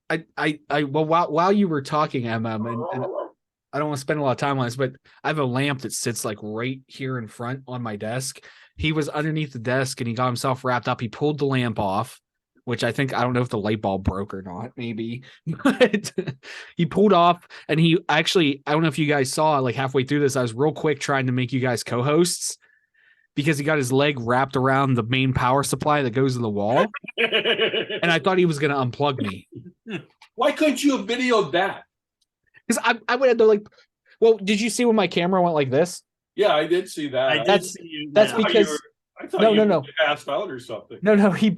well, while you were talking, and I don't want to spend a lot of time on this, but I have a lamp that sits like right here in front on my desk. He was underneath the desk and he got himself wrapped up. He pulled the lamp off, which I don't know if the light bulb broke or not, maybe, but he pulled off and he actually, I don't know if you guys saw, like halfway through this, I was real quick trying to make you guys co-hosts because he got his leg wrapped around the main power supply that goes in the wall. And I thought he was going to unplug me. Why couldn't you have videoed that? Because I would have to like, well, did you see when my camera went like this? Yeah, I did see that. I did see you. That's now. because I thought no, you no. passed out or something. No, he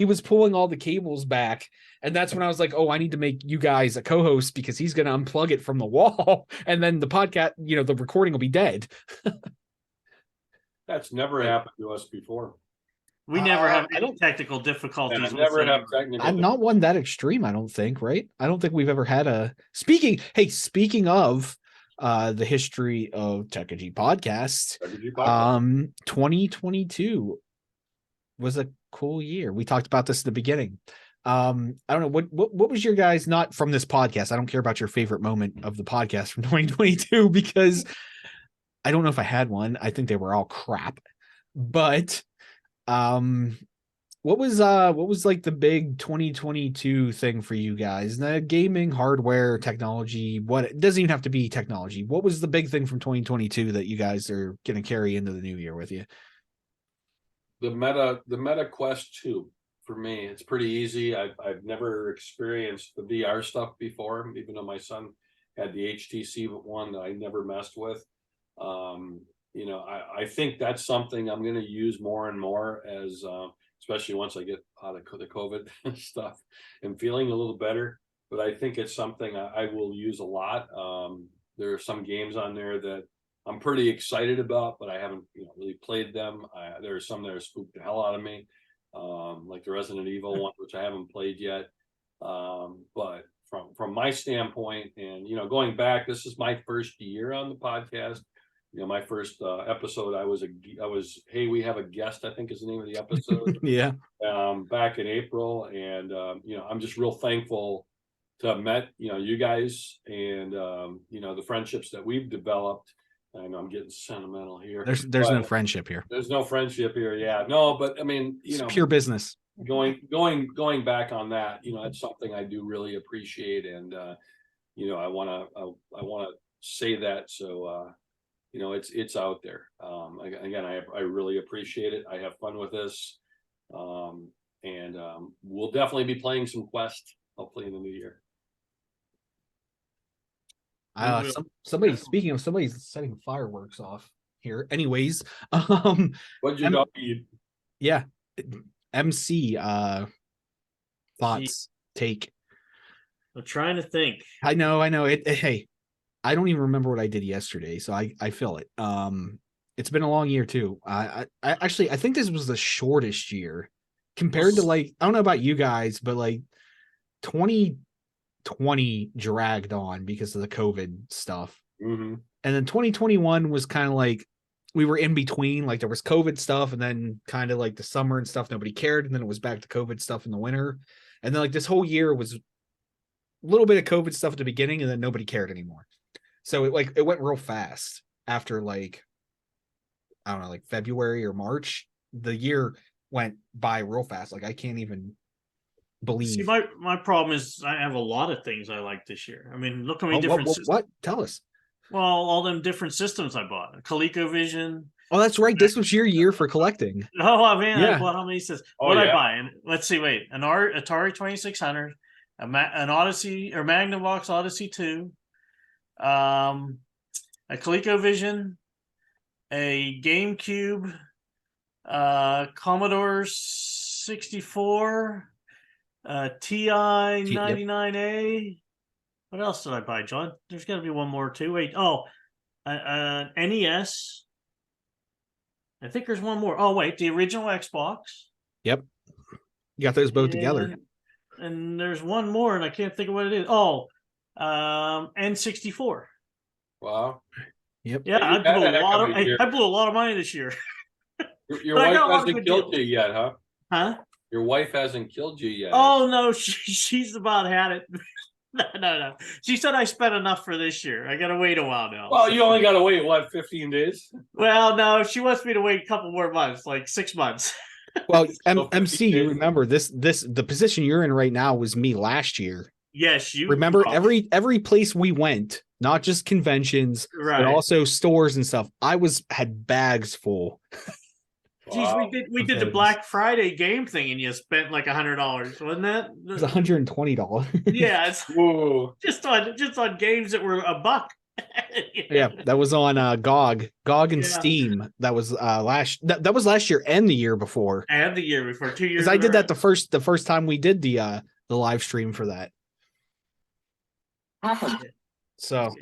was pulling all the cables back. And that's when I was like, oh, I need to make you guys a co-host because he's going to unplug it from the wall. And then the podcast, the recording will be dead. That's never happened to us before. We never have I any don't- technical difficulties. Yeah, never have whatsoever. technical. I'm not one that extreme, I don't think, right? I don't think we've ever had a speaking of the history of Technology podcasts. 2022 was a cool year. We talked about this at the beginning. I don't know what was your guys, not from this podcast. I don't care about your favorite moment of the podcast from 2022 because I don't know if I had one. I think they were all crap. But what was like the big 2022 thing for you guys? The gaming, hardware, technology, what it doesn't even have to be technology. What was the big thing from 2022 that you guys are going to carry into the new year with you? The Meta Quest 2 for me. It's pretty easy. I've never experienced the VR stuff before, even though my son had the HTC one that I never messed with. I think that's something I'm going to use more and more as especially once I get out of the COVID stuff and feeling a little better. But I think it's something I will use a lot. There are some games on there that I'm pretty excited about, but I haven't really played them. There are some that are spooked the hell out of me, like the Resident Evil one, which I haven't played yet. But from my standpoint, and going back, this is my first year on the podcast. My first episode, I was hey, we have a guest, I think is the name of the episode. Yeah. Back in April, and I'm just real thankful to have met you guys and the friendships that we've developed. I know I'm getting sentimental here. There's no friendship here. There's no friendship here. Yeah, no, but I mean, it's pure business. Going back on that, it's something I do really appreciate, and I want to say that so. It's out there. Again, I really appreciate it. I have fun with this. And we'll definitely be playing some Quest, hopefully in the new year. Somebody's setting fireworks off here. Anyways, What'd your dog eat? Yeah. MC thoughts, take. I'm trying to think. I know it. Hey, I don't even remember what I did yesterday, so I feel it. It's been a long year too. I think this was the shortest year compared to, like, I don't know about you guys, but like 2020 dragged on because of the COVID stuff. Mm-hmm. And then 2021 was kind of like we were in between, like there was COVID stuff and then kind of like the summer and stuff, nobody cared. And then it was back to COVID stuff in the winter. And then like this whole year was a little bit of COVID stuff at the beginning and then nobody cared anymore. So it went real fast after, like, I don't know, like February or March. The year went by real fast. Like I can't even believe. See, my problem is I have a lot of things I like this year. I mean, look how many different. What? Tell us. Well, all them different systems I bought. A ColecoVision. Oh, that's right. This was your year for collecting. Oh man, Yeah. I bought how many systems? Oh, What did yeah. I buy? And let's see. Wait, an Atari 2600, an Odyssey or Magnavox Odyssey 2, a ColecoVision, a GameCube, Commodore 64, TI 99A, What else did I buy, John? There's got to be one more too. Wait, NES. I think there's one more. Oh wait, the original Xbox. Yep. You got those both together. And there's one more, and I can't think of what it is. Oh, N64. Wow. Yep. Yeah, I You had blew a heck of a year. I blew a lot of money this year. Your But I wife got a lot of hasn't good killed deals. you yet, huh? Huh? Your wife hasn't killed you yet. Oh no, she's about had it. No. She said I spent enough for this year. I gotta wait a while now. Well, you only got to wait, what, 15 days? Well, no, she wants me to wait a couple more months, like 6 months. Well, So 50 MC, you days. remember the position you're in right now was me last year. Yes, you Remember oh, every place we went, not just conventions, right. but also stores and stuff. Had bags full. Geez, Wow. we did the Black Friday game thing, and you spent like $100, wasn't that? It was $120. Yeah, it's Whoa. just on games that were $1. Yeah, that was on GOG and Yeah. Steam. That was that was last year and the year before. And the year before, 2 years. Because I did that the first time we did the live stream for that. So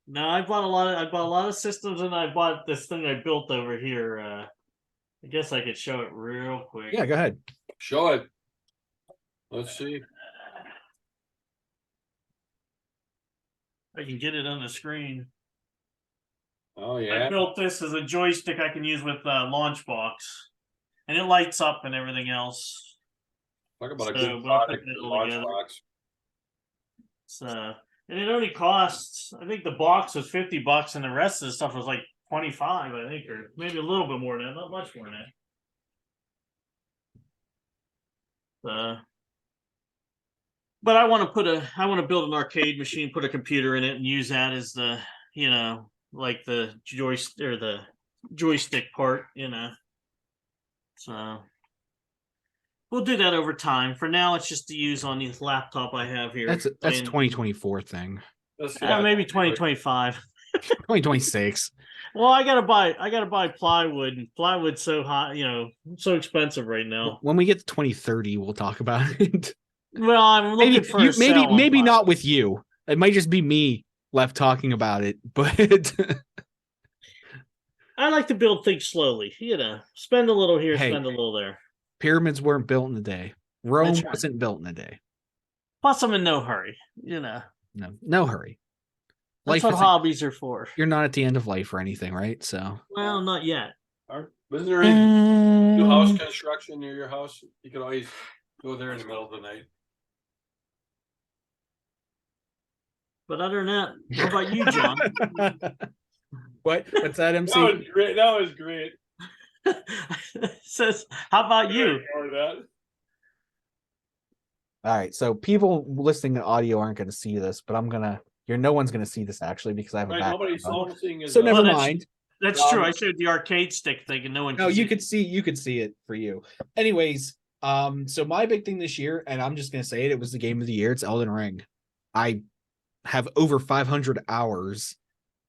no, I bought a lot of systems, and I bought this thing I built over here. I guess I could show it real quick. yeah, go ahead. Show it. Let's see. I can get it on the screen. Oh, I yeah. built this as a joystick I can use with Launchbox, and it lights up and everything else. Talk about a So, good but I'll product. put it The all launch together. box. So, and it only costs, I think the box was $50, and the rest of the stuff was like 25, I think, or maybe a little bit more than that, not much more than that. But I want to build an arcade machine, put a computer in it, and use that as the, like the joystick part, So we'll do that over time. For now, it's just to use on this laptop I have here. That's 2024 thing. Maybe 2025. 2026. Well, I gotta buy plywood, and plywood's so high, so expensive right now. When we get to 2030, we'll talk about it. Well, I'm looking for a sale on maybe not plywood. with you. It might just be me left talking about it, but I like to build things slowly, spend a little here, Hey. spend a little there. pyramids weren't built in a day. Rome That's right. wasn't built in a day. Plus, I'm in no hurry, No hurry. That's what hobbies are for. You're not at the end of life or anything, right? So Well, not yet. Wasn't there any new house construction near your house? You could always go there in the middle of the night. But other than that, how about you, John? What's that, MC? That was great. That was great. Says, how about you? Or that. All right, so people listening to audio aren't going to see this, but no one's going to see this actually because I have a Right, background nobody's on. seeing it. So never Well, mind. That's true. I showed the arcade stick thing, and no one. No, can you see could see it for you. Anyways, so my big thing this year, and I'm just gonna say it was the game of the year. It's Elden Ring. I have over 500 hours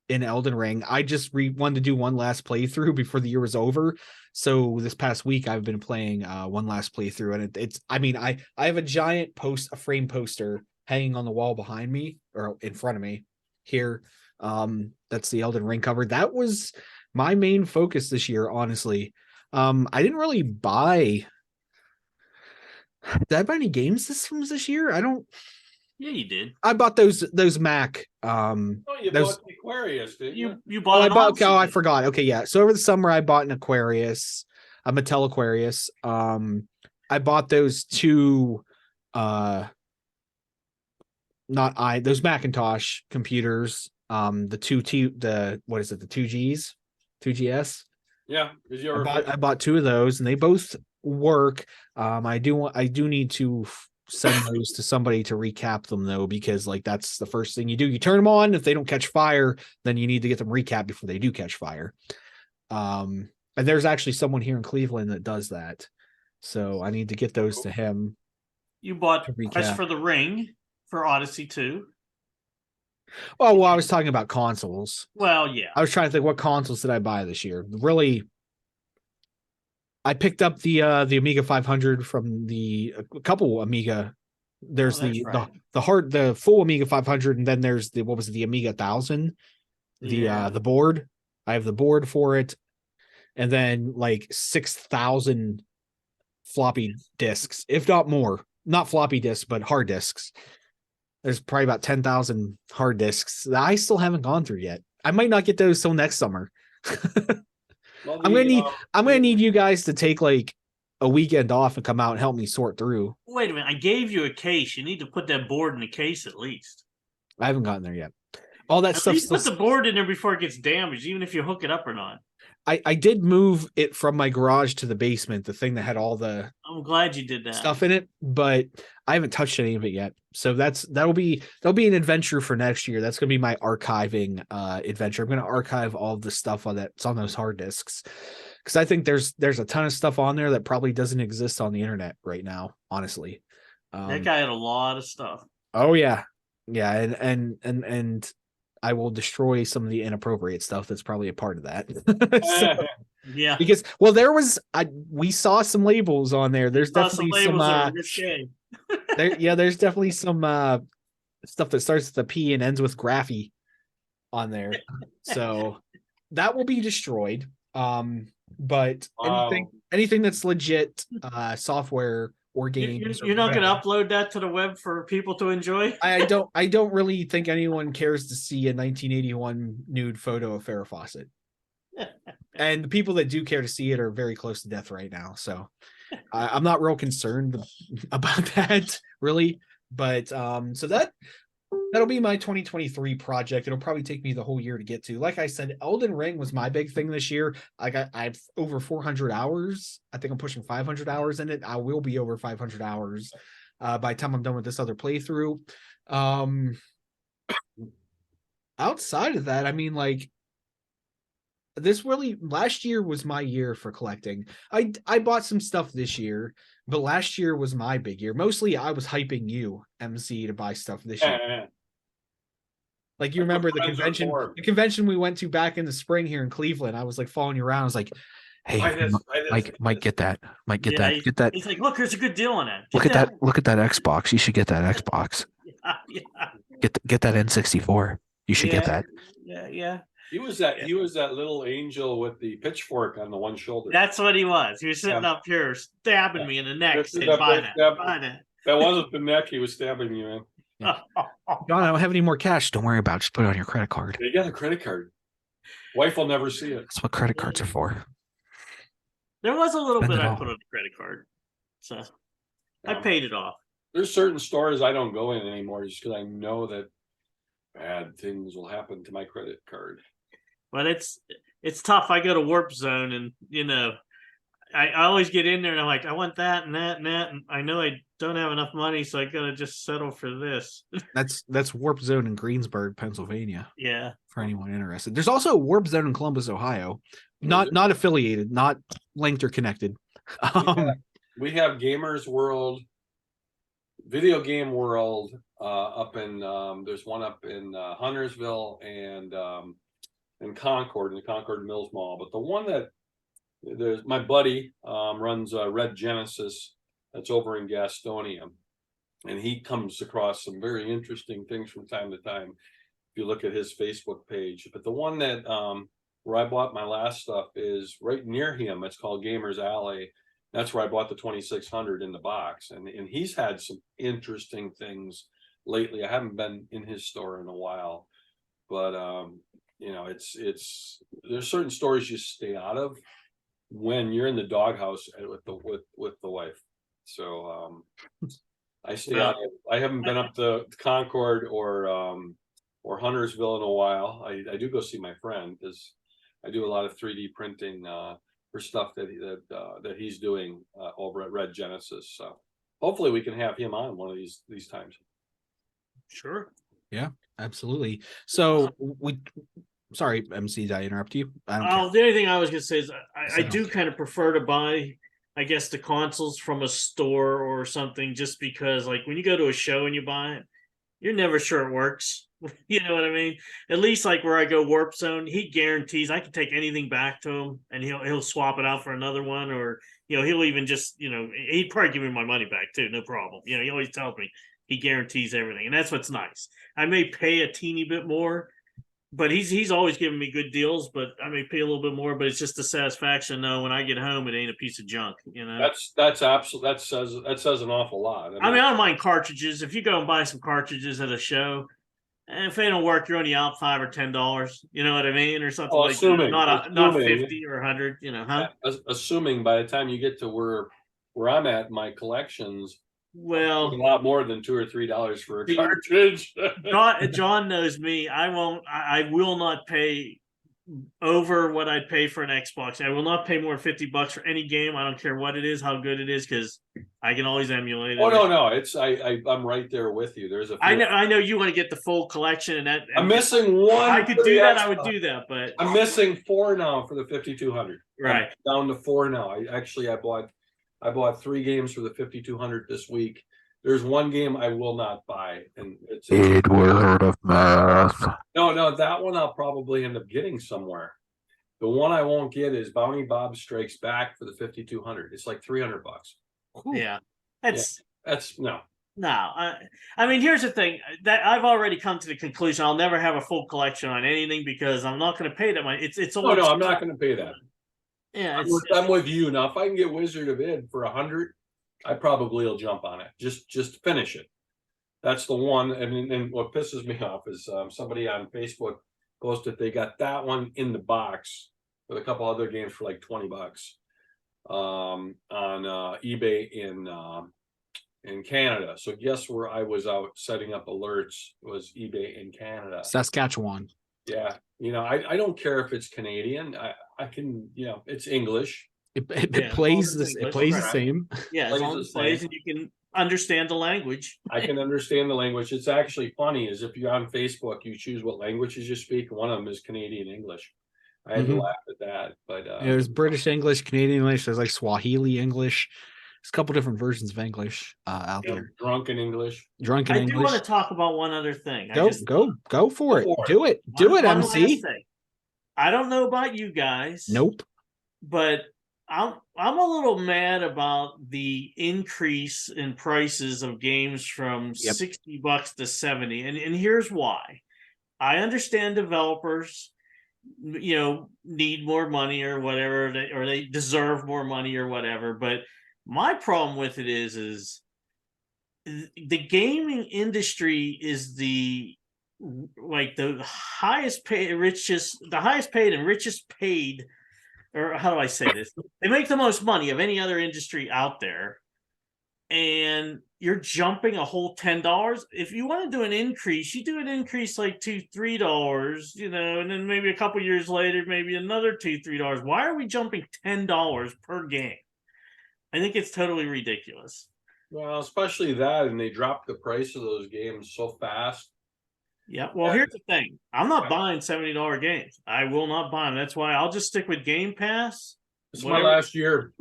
in Elden Ring. I just wanted to do one last playthrough before the year was over. So this past week I've been playing one last playthrough, and it's I have a giant a frame poster hanging on the wall behind me or in front of me here. That's the Elden Ring cover. That was my main focus this year, honestly. I didn't really buy. Did I buy any game systems this year? I don't. Yeah, you did. I bought those Mac. Oh, you those- bought the Aquarius, didn't you? You bought. I an bought. Odyssey. Oh, I forgot. Okay, yeah. So over the summer, I bought an Aquarius, a Mattel Aquarius. I bought those two. Those Macintosh computers. The what is it? The 2Gs, 2GS. Yeah, because you were. I bought two of those, and they both work. I do need to send those to somebody to recap them though, because like that's the first thing you do. You turn them on. If they don't catch fire, then you need to get them recapped before they do catch fire. And there's actually someone here in Cleveland that does that, so I need to get those to him. You bought To recap. Quest for the Ring for Odyssey 2. Oh, well, I was talking about consoles. Well, yeah. I was trying to think, what consoles did I buy this year? Really, I picked up the Amiga 500 from a couple Amiga There's that's right. the full Amiga 500, and then there's the Amiga 1000, the board. I have the board for it, and then like 6,000 floppy disks, if not more. Not floppy disks, but hard disks. There's probably about 10,000 hard disks that I still haven't gone through yet. I might not get those till next summer. Well, I'm gonna need you guys to take like a weekend off and come out and help me sort through. Wait a minute. I gave you a case. You need to put that board in the case at least. I haven't gotten there yet. All that At stuff. least put the board in there before it gets damaged, even if you hook it up or not. I did move it from my garage to the basement, the thing that had all the I'm glad you did that. stuff in it, but I haven't touched any of it yet. So that'll be an adventure for next year. That's gonna be my archiving adventure. I'm gonna archive all the stuff that's on those hard disks, because I think there's a ton of stuff on there that probably doesn't exist on the internet right now, honestly. That guy had a lot of stuff. Oh yeah, and I will destroy some of the inappropriate stuff that's probably a part of that. So, yeah, because we saw some labels on there. There's definitely some there's definitely some stuff that starts with a P and ends with graphy on there. So that will be destroyed. But anything that's legit software or games. You're not going to upload that to the web for people to enjoy? I don't really think anyone cares to see a 1981 nude photo of Farrah Fawcett. And the people that do care to see it are very close to death right now. So I'm not real concerned about that, really. But so that'll be my 2023 project. It'll probably take me the whole year to get to. Like I said, Elden Ring was my big thing this year. I've over 400 hours. I think I'm pushing 500 hours in it. I will be over 500 hours by the time I'm done with this other playthrough. Outside of that, I mean, like, last year was my year for collecting. I bought some stuff this year, but last year was my big year. Mostly I was hyping you, MC, to buy stuff this year. Like, you remember the convention we went to back in the spring here in Cleveland. I was like following you around. I was like, hey, Mike, get that. Mike, get that. He's like, look, there's a good deal on it. Look at that Xbox. You should get that Xbox. Yeah. Get that N64. You should get that. Yeah. He was that little angel with the pitchfork on the one shoulder. That's what he was. He was sitting up here stabbing me in the neck. Saying, buy that. That wasn't the neck he was stabbing you in. John, I don't have any more cash. Don't worry about it. Just put it on your credit card. You got a credit card. Wife will never see it. That's what credit cards are for. There was a little bit I put on the credit card. So I paid it off. There's certain stores I don't go in anymore just because I know that bad things will happen to my credit card. But it's tough. I go to Warp Zone, and I always get in there and I'm like, I want that and that and that, and I know I don't have enough money, so I gotta just settle for this. That's Warp Zone in Greensburg, Pennsylvania. Yeah. For anyone interested. There's also a Warp Zone in Columbus, Ohio. Not affiliated, not linked or connected. We have Gamers World, Video Game World, up in there's one up in Huntersville and in Concord, in the Concord Mills Mall. But the one that there's my buddy runs Red Genesis, that's over in Gastonia, and he comes across some very interesting things from time to time if you look at his Facebook page. But the one that where I bought my last stuff is right near him. It's called Gamers Alley. That's where I bought the 2600 in the box, and he's had some interesting things lately. I haven't been in his store in a while, but it's there's certain stores you stay out of when you're in the doghouse with the wife. So I stay out. I haven't been up to Concord or Huntersville in a while. I do go see my friend because I do a lot of 3D printing for stuff that he's doing over at Red Genesis. So hopefully we can have him on one of these times. Sure. Yeah, absolutely. So sorry, MC, did I interrupt you? I don't care. The only thing I was gonna say is I do kind of prefer to buy, I guess, the consoles from a store or something, just because, like, when you go to a show and you buy it, you're never sure it works. You know what I mean? At least, like, where I go Warp Zone, he guarantees I can take anything back to him and he'll swap it out for another one, or he'll even just he'd probably give me my money back too, no problem. He always tells me, he guarantees everything, and that's what's nice. I may pay a teeny bit more, but he's always giving me good deals. But I may pay a little bit more, but it's just the satisfaction. No, when I get home, it ain't a piece of junk. That's absolutely that says an awful lot. I mean, I don't mind cartridges. If you go and buy some cartridges at a show, and if they don't work, you're only out $5 or $10. You know what I mean, or something like assuming, that. Not 50 or 100. Huh? Assuming by the time you get to where I'm at, my collections, well, a lot more than $2 or $3 for a cartridge. John knows me. I will not pay over what I'd pay for an Xbox. I will not pay more than $50 for any game. I don't care what it is, how good it is, because I can always emulate it. Oh no, it's I'm right there with you. There's I know you want to get the full collection, and that I'm missing one. I could do that. I would do that, but I'm missing 4 now for the 5200. Right, I'm down to 4 now. I bought 3 games for the 5200 this week. There's one game I will not buy, and it's Word of Mouth. No, that one I'll probably end up getting somewhere. The one I won't get is Bounty Bob Strikes Back for the 5200. It's like $300. yeah, that's no. No, I mean, here's the thing that I've already come to the conclusion. I'll never have a full collection on anything because I'm not going to pay that much. It's all. No, I'm not going to pay that. Yeah, I'm with you now. If I can get Wizard of Id for 100, I probably will jump on it. Just finish it. That's the one. And what pisses me off is somebody on Facebook posted they got that one in the box with a couple other games for like $20 on eBay in Canada. So guess where I was out setting up alerts was eBay in Canada. Saskatchewan. Yeah. I don't care if it's Canadian. I can, it's English. It plays the same. Yeah, as long as it plays and you can understand the language. I can understand the language. It's actually funny is if you're on Facebook, you choose what languages you speak. One of them is Canadian English. I had to laugh at that, but there's British English, Canadian English. There's like Swahili English. There's a couple different versions of English out there. Drunken English. Drunken English. I do want to talk about one other thing. Go for it. Do it. Do it, MC. I don't know about you guys. Nope. But I'm a little mad about the increase in prices of games from $60 to $70, and here's why. I understand developers, need more money or whatever, or they deserve more money or whatever. But my problem with it is the gaming industry is the highest paid and richest paid. Or how do I say this? They make the most money of any other industry out there. And you're jumping a whole $10. If you want to do an increase, you do an increase like $2, $3, and then maybe a couple years later, maybe another $2, $3. Why are we jumping $10 per game? I think it's totally ridiculous. Well, especially that, and they dropped the price of those games so fast. Yeah, well, here's the thing. I'm not buying $70 games. I will not buy them. That's why I'll just stick with Game Pass. It's my last year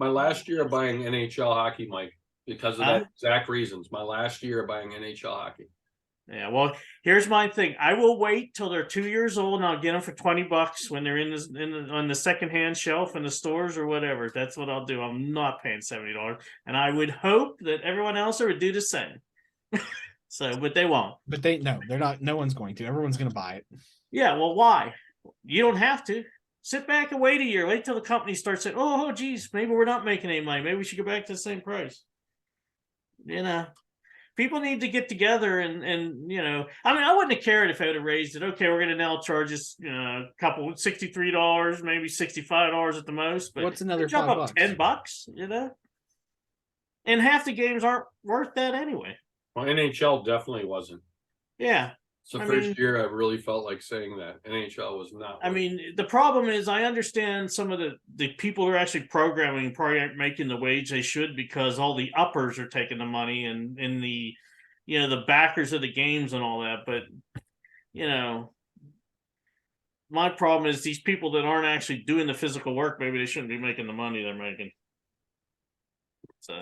of buying NHL hockey, Mike, because of that exact reasons. My last year of buying NHL hockey. Yeah, well, here's my thing. I will wait till they're 2 years old, and I'll get them for $20 when they're on the secondhand shelf in the stores or whatever. That's what I'll do. I'm not paying $70, and I would hope that everyone else would do the same. So, but they won't. But they're not. No one's going to. Everyone's going to buy it. Yeah, well, why? You don't have to. Sit back and wait a year. Wait till the company starts saying, oh, geez, maybe we're not making any money. Maybe we should go back to the same price. People need to get together and I wouldn't have cared if I would have raised it. Okay, we're going to now charge us, a couple $63, maybe $65 at the most. But what's another jump up $10, And half the games aren't worth that anyway. Well, NHL definitely wasn't. Yeah. It's the first year I really felt like saying that. NHL was not. I mean, the problem is I understand some of the people who are actually programming probably aren't making the wage they should because all the uppers are taking the money and the the backers of the games and all that. But my problem is these people that aren't actually doing the physical work, maybe they shouldn't be making the money they're making. So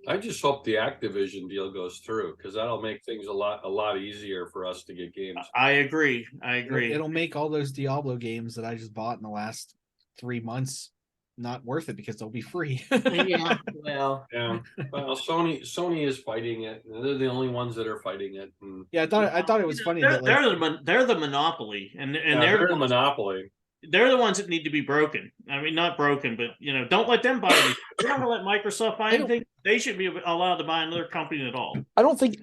I just hope the Activision deal goes through because that'll make things a lot easier for us to get games. I agree. It'll make all those Diablo games that I just bought in the last 3 months not worth it because they'll be free. Yeah, well, Yeah. Well, Sony is fighting it. They're the only ones that are fighting it. And Yeah, I thought it was funny they're, that like they're the monopoly, and yeah, they're they're the a monopoly. they're the ones that need to be broken. I mean, not broken, but don't let them buy anything. You're not gonna let Microsoft buy anything. They should be allowed to buy another company at all. I don't think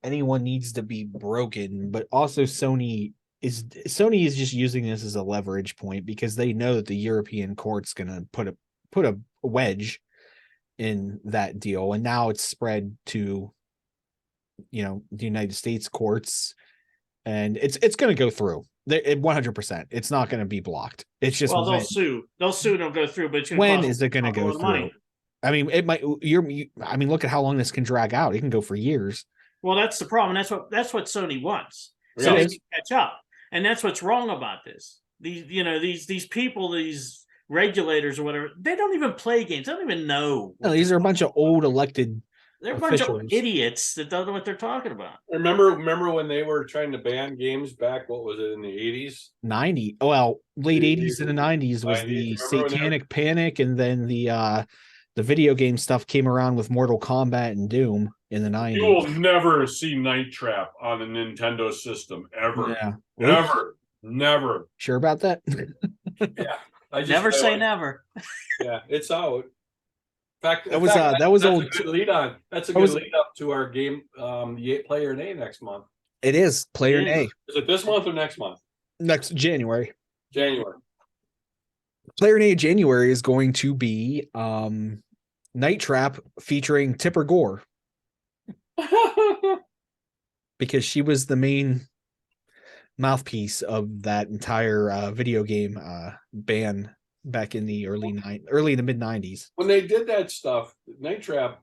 anyone needs to be broken, but also Sony is just using this as a leverage point because they know that the European court's gonna put a wedge in that deal, and now it's spread to the United States courts, and it's gonna go through. 100%. It's not going to be blocked. It's just they'll sue. They'll sue. They'll go through. But it's when is it going to go through? Money. I mean, it might. I mean, look at how long this can drag out. It can go for years. Well, that's the problem. That's what Sony wants. Really? So they can catch up, and that's what's wrong about this. These people, these regulators or whatever, they don't even play games. They don't even know. No, these are a bunch of old elected. They're a bunch of idiots that don't know what they're talking about. Remember when they were trying to ban games back? What was it in the 80s? 90. Well, late 80s and the 90s was the Satanic Panic, and then the video game stuff came around with Mortal Kombat and Doom in the 90s. You will never see Night Trap on a Nintendo system ever. Yeah. Never. Sure about that? Yeah. Never say never. Yeah, it's out. Fact, that was old. A good lead on. That's a good lead up to our game, Player Day next month. It is Player Day. Is it this month or next month? Next January. January. Player Day January is going to be Night Trap featuring Tipper Gore because she was the main mouthpiece of that entire video game ban back in the early to mid 90s. When they did that stuff, Night Trap.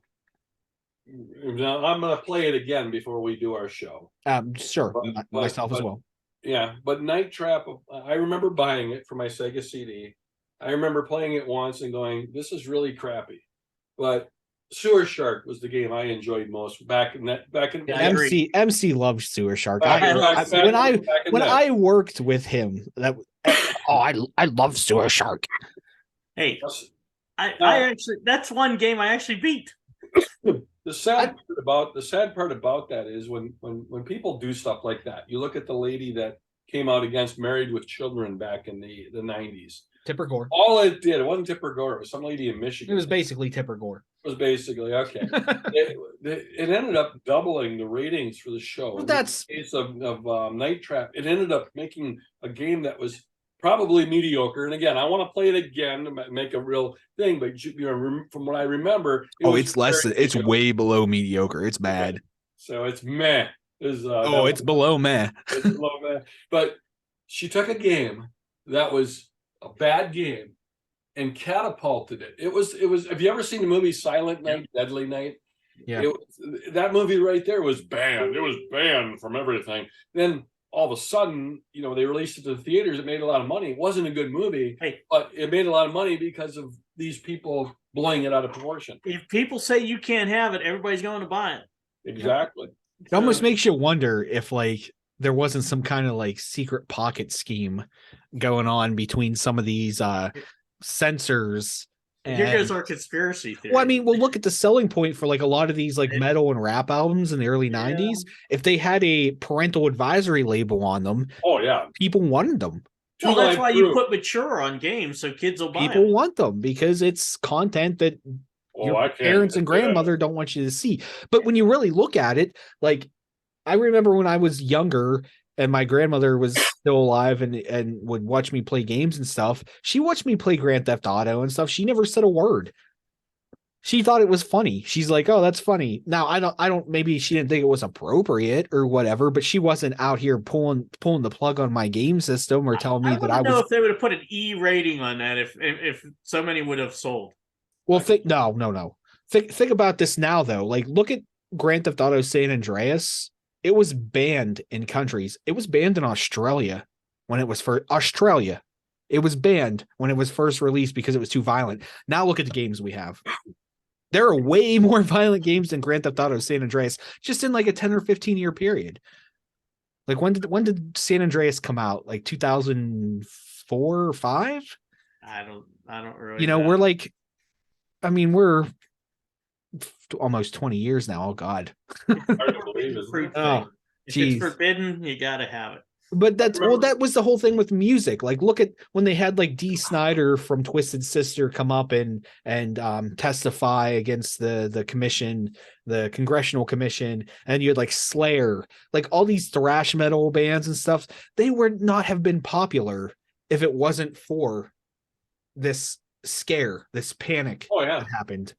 Now, I'm going to play it again before we do our show. Sure, myself as well. Yeah, but Night Trap. I remember buying it for my Sega CD. I remember playing it once and going, "This is really crappy." But Sewer Shark was the game I enjoyed most back in MC loved Sewer Shark. When I worked with him, I love Sewer Shark. Hey, I actually that's one game I actually beat. The sad part about that is when people do stuff like that, you look at the lady that came out against Married with Children back in the 90s. Tipper Gore. All it did, it wasn't Tipper Gore, it was some lady in Michigan. It was basically Tipper Gore. It was basically, okay. it ended up doubling the ratings for the show. Well, that's in the case of Night Trap. It ended up making a game that was probably mediocre. And again, I want to play it again to make a real thing. But from what I remember, it's way below mediocre. It's bad. Okay. So it's meh. It's below meh. It's below meh. But she took a game that was a bad game and catapulted it. It was. Have you ever seen the movie Silent Night, Deadly Night? Yeah. That movie right there was banned. It was banned from everything. Then all of a sudden, they released it to the theaters. It made a lot of money. It wasn't a good movie, but it made a lot of money because of these people blowing it out of proportion. If people say you can't have it, everybody's going to buy it. Exactly. It almost makes you wonder if there wasn't some kind of secret pocket scheme going on between some of these censors. Here goes our conspiracy theory. Well, I mean, look at the selling point for a lot of these metal and rap albums in the early 90s. If they had a parental advisory label on them, people wanted them. Well, that's why you put mature on games so kids will buy them. People want them because it's content that your parents and grandmother don't want you to see. But when you really look at it, I remember when I was younger and my grandmother was still alive and would watch me play games and stuff. She watched me play Grand Theft Auto and stuff. She never said a word. She thought it was funny. She's like, "Oh, that's funny." Now, I don't, maybe she didn't think it was appropriate or whatever, but she wasn't out here pulling the plug on my game system or telling me that I was. I don't know if they would have put an E rating on that if so many would have sold. Well, no. Think about this now, though. Look at Grand Theft Auto San Andreas. It was banned in countries. It was banned in Australia when it was Australia. It was banned when it was first released because it was too violent. Now look at the games we have. There are way more violent games than Grand Theft Auto San Andreas, just in a 10 or 15 year period. When did San Andreas come out? 2004 or 5? I don't really. You know, we're like, I mean, we're almost 20 years now. Oh God. Hard to believe, isn't it? Oh, if geez. it's forbidden, you got to have it. But that was the whole thing with music. Like, look at when they had like Dee Snider from Twisted Sister come up and testify against the commission, the Congressional Commission, and you had like Slayer, like all these thrash metal bands and stuff. They would not have been popular if it wasn't for this scare, this panic that happened.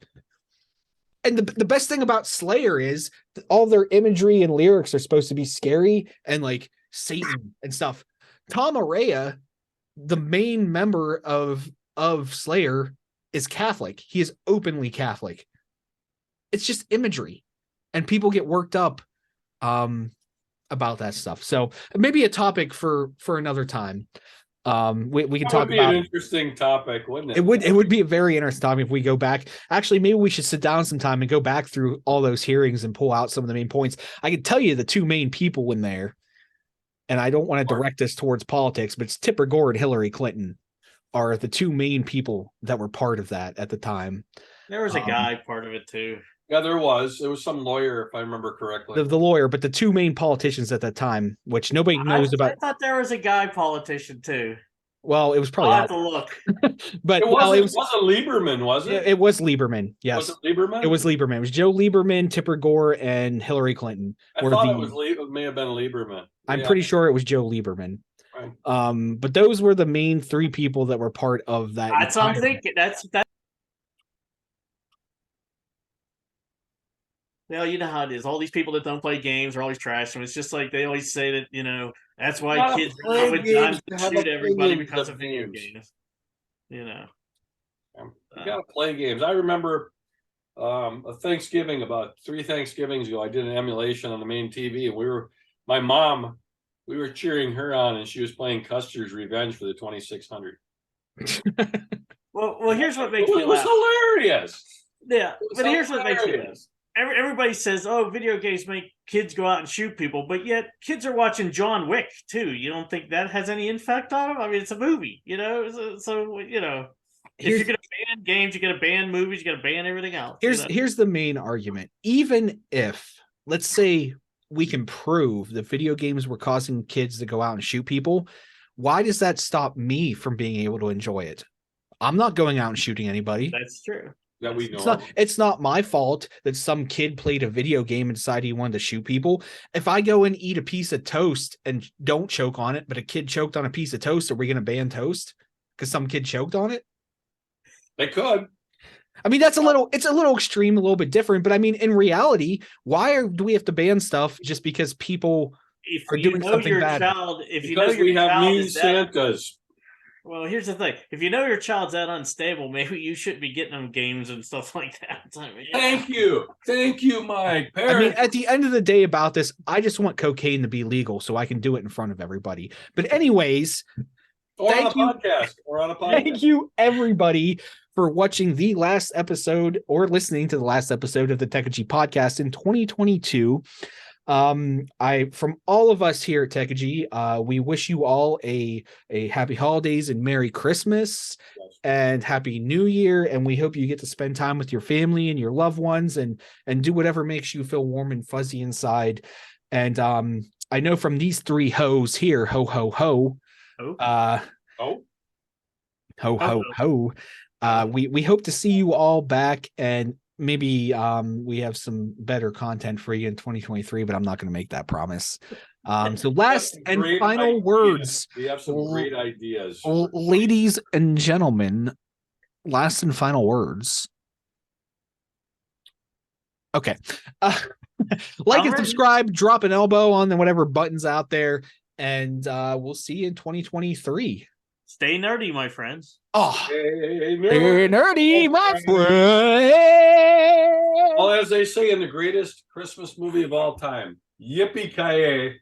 And the best thing about Slayer is all their imagery and lyrics are supposed to be scary and like Satan and stuff. Tom Araya, the main member of Slayer, is Catholic. He is openly Catholic. It's just imagery, and people get worked up about that stuff. So maybe a topic for another time. We can talk about an interesting topic, wouldn't it? It would be a very interesting topic if we go back. Actually, maybe we should sit down sometime and go back through all those hearings and pull out some of the main points. I can tell you the two main people in there, and I don't want to direct this towards politics, but it's Tipper Gore and Hillary Clinton are the two main people that were part of that at the time. There was a guy part of it too. Yeah, there was. It was some lawyer, if I remember correctly. The lawyer, but the two main politicians at that time, which nobody knows about. I thought there was a guy politician too. Well, it was probably. I'll have to look. But it wasn't Lieberman, was it? It was Lieberman. Yes. Was it Lieberman? It was Lieberman. It was Joe Lieberman, Tipper Gore, and Hillary Clinton. I thought it may have been Lieberman. I'm pretty sure it was Joe Lieberman. Right. But those were the main three people that were part of that. That's what I'm thinking. That's. Well, you know how it is. All these people that don't play games are always trash. And it's just like they always say that, you know, that's why kids shoot everybody because of video games. You know. You gotta play games. I remember a Thanksgiving, about 3 Thanksgivings ago, I did an emulation on the main TV, and we were cheering her on, and she was playing Custer's Revenge for the 2600. well, here's what makes me laugh. It was hilarious. Yeah, but here's what makes me laugh. Everybody says, "Oh, video games make kids go out and shoot people," but yet kids are watching John Wick too. You don't think that has any effect on them? I mean, it's a movie, you know. So you know, if you're going to ban games, you're going to ban movies, you're going to ban everything else. Here's the main argument. Even if, let's say, we can prove that video games were causing kids to go out and shoot people, why does that stop me from being able to enjoy it? I'm not going out and shooting anybody. That's true. That we know. It's not my fault that some kid played a video game and decided he wanted to shoot people. If I go and eat a piece of toast and don't choke on it, but a kid choked on a piece of toast, are we going to ban toast because some kid choked on it? They could. I mean, it's a little extreme, a little bit different, but I mean, in reality, do we have to ban stuff just because people are doing something bad? Because we have mean Santas. Well, here's the thing. If you know your child's that unstable, maybe you shouldn't be getting them games and stuff like that. I mean, Thank you, Mike. I mean, at the end of the day about this, I just want cocaine to be legal so I can do it in front of everybody. But anyways, thank you. Or on a podcast. Thank you, everybody, for watching the last episode or listening to the last episode of the Tekaji podcast in 2022. From all of us here at Tekaji, we wish you all a happy holidays and Merry Christmas and Happy New Year. And we hope you get to spend time with your family and your loved ones and do whatever makes you feel warm and fuzzy inside. And I know from these three hoes here, ho, ho, ho, ho, ho, ho. We hope to see you all back, and maybe we have some better content for you in 2023, but I'm not going to make that promise. So last and final words. We have some great ideas. Ladies and gentlemen, last and final words. Okay. Like and subscribe, drop an elbow on whatever buttons out there, and we'll see you in 2023. Stay nerdy, my friends. Oh, stay nerdy, my friend. Well, as they say in the greatest Christmas movie of all time, Yippee-Ki-Yay.